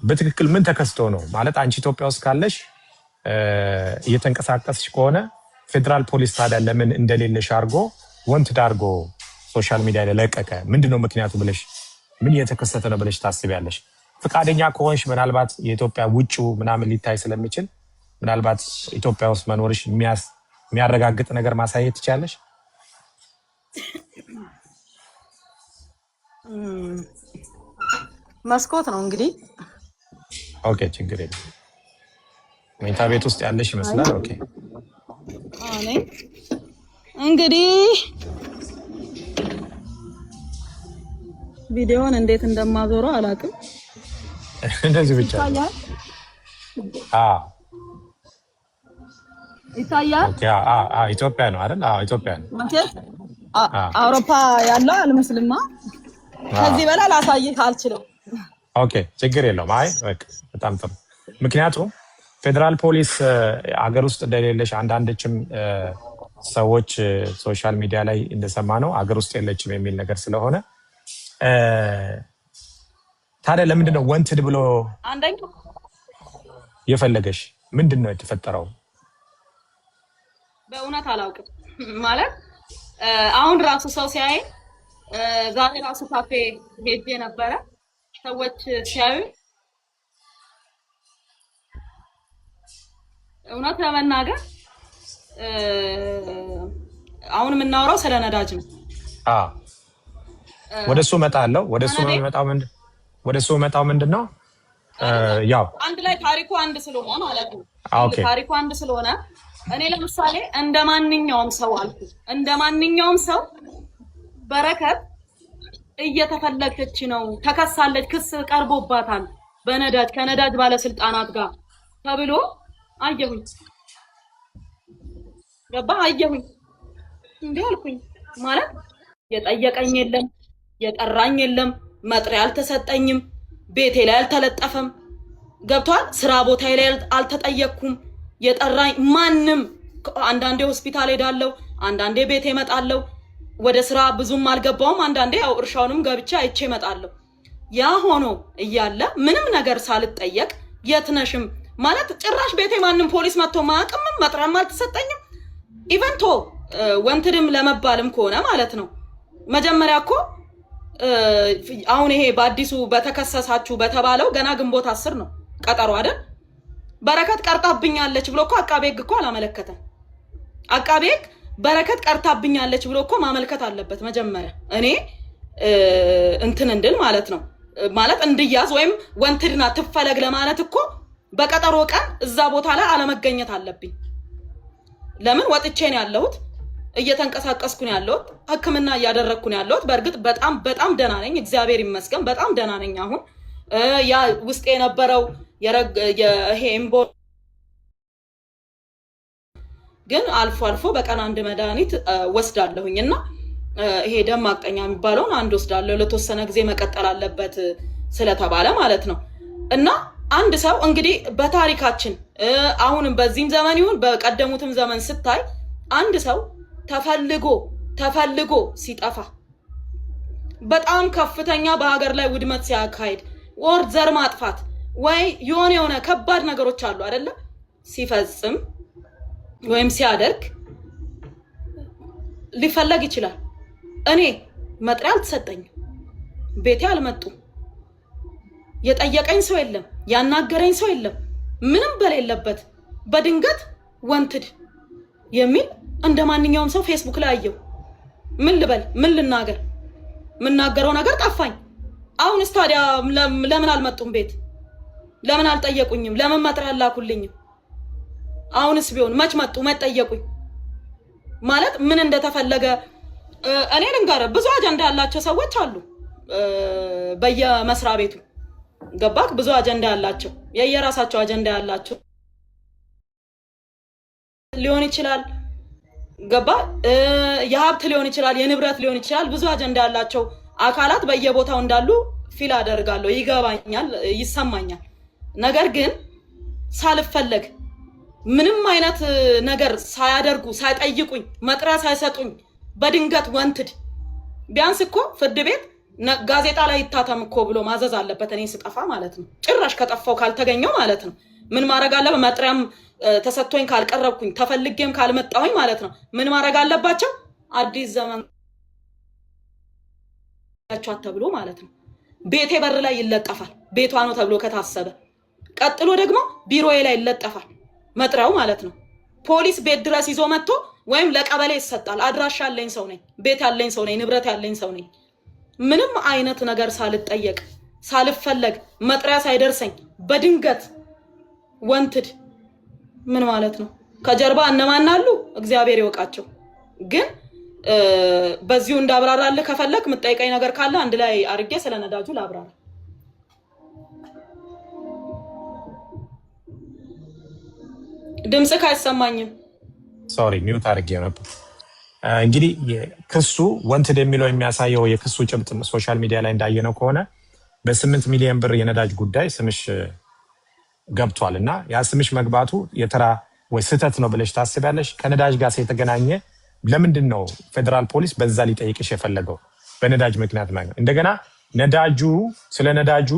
በትክክል ምን ተከስቶ ነው ማለት? አንቺ ኢትዮጵያ ውስጥ ካለሽ እየተንቀሳቀስሽ ከሆነ ፌደራል ፖሊስ ታዲያ ለምን እንደሌለሽ አድርጎ ወንትድ አድርጎ ሶሻል ሚዲያ ላይ ለቀቀ? ምንድነው ምክንያቱ ብለሽ ምን እየተከሰተ ነው ብለሽ ታስቢያለሽ? ፈቃደኛ ከሆንሽ ምናልባት የኢትዮጵያ ውጭው ምናምን ሊታይ ስለሚችል ምናልባት ኢትዮጵያ ውስጥ መኖርሽ የሚያረጋግጥ ነገር ማሳየት ትችያለሽ? መስኮት ነው እንግዲህ። ኦኬ፣ ችግር የለም። መኝታ ቤት ውስጥ ያለሽ ይመስላል። ኦኬ፣ እንግዲህ ቪዲዮውን እንዴት እንደማዞረው አላውቅም። እንደዚህ ብቻ ይታያል። ኦኬ ኢትዮጵያ ነው አይደል? ኢትዮጵያ ነው ማለት አውሮፓ ያለው አልመስልማ። ከዚህ በላይ ላሳይህ አልችልም። ኦኬ ችግር የለውም። አይ በቃ በጣም ጥሩ። ምክንያቱም ፌደራል ፖሊስ አገር ውስጥ እንደሌለሽ አንዳንዶችም ሰዎች ሶሻል ሚዲያ ላይ እንደሰማ ነው አገር ውስጥ የለችም የሚል ነገር ስለሆነ ታዲያ ለምንድን ነው ወንትድ ብሎ አንደኛው የፈለገሽ? ምንድን ነው የተፈጠረው? በእውነት አላውቅም። ማለት አሁን ራሱ ሰው ሲያይ ዛሬ ራሱ ካፌ ሄጄ ነበረ። ሰዎች ሲያዩ እውነት ለመናገር አሁን የምናወራው ስለ ነዳጅ ነው። ወደሱ እመጣለሁ። ወደሱ መጣው ምንድነው ያው አንድ ላይ ታሪኩ አንድ ስለሆነ ማለት ነው። ታሪኩ አንድ ስለሆነ እኔ ለምሳሌ እንደማንኛውም ሰው አልኩ፣ እንደማንኛውም ሰው በረከት እየተፈለገች ነው፣ ተከሳለች፣ ክስ ቀርቦባታል በነዳጅ ከነዳጅ ባለስልጣናት ጋር ተብሎ አየሁኝ። ገባ አየሁኝ። እንዴ አልኩኝ። ማለት የጠየቀኝ የለም፣ የጠራኝ የለም፣ መጥሪያ አልተሰጠኝም፣ ቤቴ ላይ አልተለጠፈም። ገብቷል። ስራ ቦታዬ ላይ አልተጠየቅኩም። የጠራኝ ማንም አንዳንዴ ሆስፒታል ሄዳለሁ፣ አንዳንዴ ቤቴ እመጣለሁ። ወደ ስራ ብዙም አልገባውም። አንዳንዴ ያው እርሻውንም ገብቼ አይቼ እመጣለሁ። ያ ሆኖ እያለ ምንም ነገር ሳልጠየቅ የት ነሽም ማለት ጭራሽ ቤቴ ማንም ፖሊስ መጥቶ ማያውቅም፣ መጥሪያም አልተሰጠኝም። ኢቨንቶ ወንትድም ለመባልም ከሆነ ማለት ነው መጀመሪያ እኮ አሁን ይሄ በአዲሱ በተከሰሳችሁ በተባለው ገና ግንቦት 10 ነው ቀጠሮ አይደል? በረከት ቀርታብኛለች ብሎ እኮ አቃቤ ሕግ እኮ አላመለከተም። አቃቤ ሕግ በረከት ቀርታብኛለች ብሎ እኮ ማመልከት አለበት መጀመሪያ። እኔ እንትን እንድል ማለት ነው ማለት እንድያዝ ወይም ወንትድና ትፈለግ ለማለት እኮ በቀጠሮ ቀን እዛ ቦታ ላይ አለመገኘት አለብኝ። ለምን ወጥቼ ነው ያለሁት፣ እየተንቀሳቀስኩ ነው ያለሁት፣ ሕክምና እያደረግኩ ነው ያለሁት። በእርግጥ በጣም ደህና ነኝ፣ እግዚአብሔር ይመስገን፣ በጣም ደህና ነኝ። አሁን ያ ውስጤ የነበረው ይሄ እምቦ ግን አልፎ አልፎ በቀን አንድ መድኃኒት ወስዳለሁኝ እና ይሄ ደም ማቅጠኛ የሚባለውን አንድ ወስዳለሁ። ለተወሰነ ጊዜ መቀጠል አለበት ስለተባለ ማለት ነው። እና አንድ ሰው እንግዲህ በታሪካችን አሁንም በዚህም ዘመን ይሁን በቀደሙትም ዘመን ስታይ አንድ ሰው ተፈልጎ ሲጠፋ በጣም ከፍተኛ በሀገር ላይ ውድመት ሲያካሂድ ወር ዘር ማጥፋት ወይ የሆነ ከባድ ነገሮች አሉ አይደለ? ሲፈጽም ወይም ሲያደርግ ሊፈለግ ይችላል። እኔ መጥሪያ አልተሰጠኝም፣ ቤቴ አልመጡም፣ የጠየቀኝ ሰው የለም፣ ያናገረኝ ሰው የለም። ምንም በሌለበት በድንገት ወንትድ የሚል እንደማንኛውም ሰው ፌስቡክ ላይ አየው። ምን ልበል? ምን ልናገር? የምናገረው ነገር ጠፋኝ። አሁንስ ታዲያ ለምን አልመጡም ቤት? ለምን አልጠየቁኝም? ለምን መጥሪያ አላኩልኝም? አሁንስ ቢሆን መች መጡ? መች ጠየቁኝ? ማለት ምን እንደተፈለገ እኔ ልንገርህ። ብዙ አጀንዳ ያላቸው ሰዎች አሉ በየመስሪያ ቤቱ ገባክ? ብዙ አጀንዳ ያላቸው የየራሳቸው አጀንዳ ያላቸው ሊሆን ይችላል። ገባ? የሀብት ሊሆን ይችላል፣ የንብረት ሊሆን ይችላል። ብዙ አጀንዳ ያላቸው አካላት በየቦታው እንዳሉ ፊል አደርጋለሁ፣ ይገባኛል፣ ይሰማኛል። ነገር ግን ሳልፈለግ ምንም አይነት ነገር ሳያደርጉ ሳይጠይቁኝ መጥሪያ ሳይሰጡኝ በድንገት ወንትድ ቢያንስ እኮ ፍርድ ቤት ጋዜጣ ላይ ይታተም እኮ ብሎ ማዘዝ አለበት። እኔ ስጠፋ ማለት ነው፣ ጭራሽ ከጠፋው ካልተገኘው ማለት ነው ምን ማድረግ አለበት? መጥሪያም ተሰጥቶኝ ካልቀረብኩኝ ተፈልጌም ካልመጣሁኝ ማለት ነው ምን ማድረግ አለባቸው? አዲስ ዘመን ያቻት ተብሎ ማለት ነው ቤቴ በር ላይ ይለጠፋል፣ ቤቷ ነው ተብሎ ከታሰበ። ቀጥሎ ደግሞ ቢሮዬ ላይ ይለጠፋል መጥሪያው ማለት ነው። ፖሊስ ቤት ድረስ ይዞ መጥቶ ወይም ለቀበሌ ይሰጣል። አድራሻ ያለኝ ሰው ነኝ፣ ቤት ያለኝ ሰው ነኝ፣ ንብረት ያለኝ ሰው ነኝ። ምንም አይነት ነገር ሳልጠየቅ ሳልፈለግ መጥሪያ ሳይደርሰኝ በድንገት ወንትድ ምን ማለት ነው? ከጀርባ እነማን አሉ እግዚአብሔር ይወቃቸው። ግን በዚሁ እንዳብራራልህ ከፈለክ የምጠይቀኝ ነገር ካለ አንድ ላይ አድርጌ ስለ ነዳጁ ላብራራ። ድምጽህ አይሰማኝም። ሶሪ ሚውት አድርጌው ነበር። እንግዲህ ክሱ ወንትድ የሚለው የሚያሳየው የክሱ ጭብጥ ሶሻል ሚዲያ ላይ እንዳየነው ከሆነ በ8 ሚሊዮን ብር የነዳጅ ጉዳይ ስምሽ ገብቷል እና ያ ስምሽ መግባቱ የተራ ወይ ስህተት ነው ብለሽ ታስቢያለሽ? ከነዳጅ ጋር የተገናኘ ለምንድን ነው ፌደራል ፖሊስ በዛ ሊጠይቅሽ የፈለገው? በነዳጅ ምክንያት ማለት ነው። እንደገና ነዳጁ ስለ ነዳጁ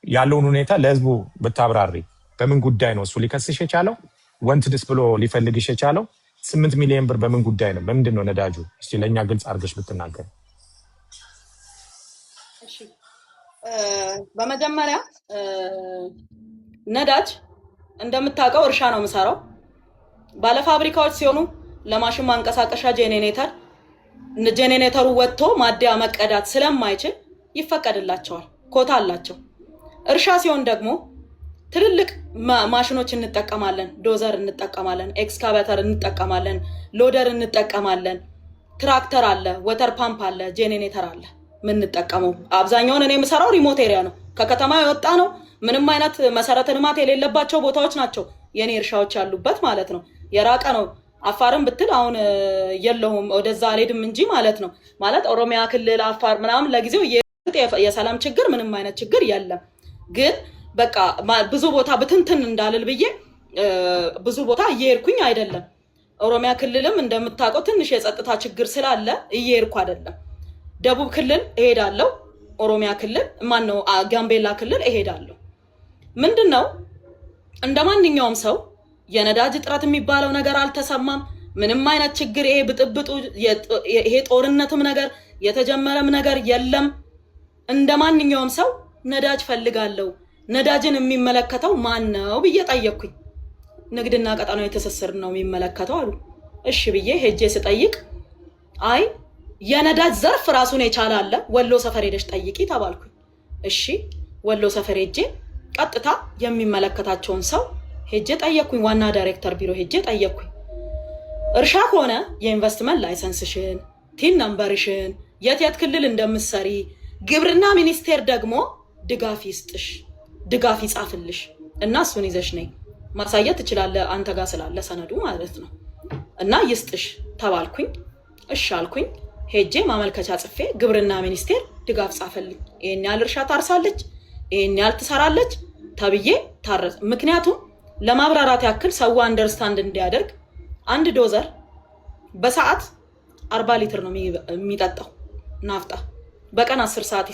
ያለውን ሁኔታ ለህዝቡ ብታብራሪ። በምን ጉዳይ ነው እሱ ሊከስሽ የቻለው? ወንትድስ ብሎ ሊፈልግሽ የቻለው 8 ሚሊዮን ብር በምን ጉዳይ ነው? በምንድን ነው ነዳጁ? እስቲ ለእኛ ግልጽ አድርገሽ ብትናገር። እሺ፣ በመጀመሪያ ነዳጅ እንደምታውቀው እርሻ ነው የምሰራው። ባለፋብሪካዎች ሲሆኑ ለማሽን ማንቀሳቀሻ ጄኔሬተሩ ወጥቶ ማደያ መቀዳት ስለማይችል ይፈቀድላቸዋል፣ ኮታ አላቸው። እርሻ ሲሆን ደግሞ ትልልቅ ማሽኖች እንጠቀማለን። ዶዘር እንጠቀማለን፣ ኤክስካቫተር እንጠቀማለን፣ ሎደር እንጠቀማለን፣ ትራክተር አለ፣ ወተር ፓምፕ አለ፣ ጄኔሬተር አለ። የምንጠቀመው አብዛኛውን እኔ የምሰራው ሪሞት ኤሪያ ነው፣ ከከተማ የወጣ ነው። ምንም አይነት መሰረተ ልማት የሌለባቸው ቦታዎች ናቸው የኔ እርሻዎች ያሉበት ማለት ነው። የራቀ ነው። አፋርን ብትል አሁን የለሁም፣ ወደዛ አልሄድም እንጂ ማለት ነው። ማለት ኦሮሚያ ክልል አፋር ምናምን ለጊዜው የሰላም ችግር ምንም አይነት ችግር የለም። ግን በቃ ብዙ ቦታ ብትንትን እንዳልል ብዬ ብዙ ቦታ እየሄድኩኝ አይደለም። ኦሮሚያ ክልልም እንደምታውቀው ትንሽ የጸጥታ ችግር ስላለ እየሄድኩ አይደለም። ደቡብ ክልል እሄዳለሁ፣ ኦሮሚያ ክልል ማነው ጋምቤላ ክልል እሄዳለሁ። ምንድነው እንደ ማንኛውም ሰው የነዳጅ እጥረት የሚባለው ነገር አልተሰማም። ምንም አይነት ችግር ይሄ ብጥብጡ ይሄ ጦርነትም ነገር የተጀመረም ነገር የለም። እንደ ማንኛውም ሰው ነዳጅ ፈልጋለሁ፣ ነዳጅን የሚመለከተው ማን ነው ብዬ ጠየቅኩኝ። ንግድና ቀጠናዊ ትስስር ነው የሚመለከተው አሉ። እሺ ብዬ ሄጄ ስጠይቅ አይ የነዳጅ ዘርፍ ራሱን የቻለ አለ፣ ወሎ ሰፈር ሄደሽ ጠይቂ ተባልኩኝ። እሺ ወሎ ሰፈር ሄጄ ቀጥታ የሚመለከታቸውን ሰው ሄጄ ጠየቅኩኝ። ዋና ዳይሬክተር ቢሮ ሄጄ ጠየቅኩኝ። እርሻ ከሆነ የኢንቨስትመንት ላይሰንስሽን፣ ቲን ነምበርሽን፣ የት ክልል እንደምትሰሪ፣ ግብርና ሚኒስቴር ደግሞ ድጋፍ ይስጥሽ፣ ድጋፍ ይጻፍልሽ እና እሱን ይዘሽ ነይ ማሳየት ትችላለህ፣ አንተ ጋር ስላለ ሰነዱ ማለት ነው። እና ይስጥሽ ተባልኩኝ። እሺ አልኩኝ። ሄጄ ማመልከቻ ጽፌ ግብርና ሚኒስቴር ድጋፍ ጻፈልኝ። ይሄን ያህል እርሻ ታርሳለች፣ ይሄን ያህል ትሰራለች ተብዬ ታረሰ። ምክንያቱም ለማብራራት ያክል ሰው አንደርስታንድ እንዲያደርግ አንድ ዶዘር በሰዓት 40 ሊትር ነው የሚጠጣው ናፍጣ፣ በቀን 10 ሰዓት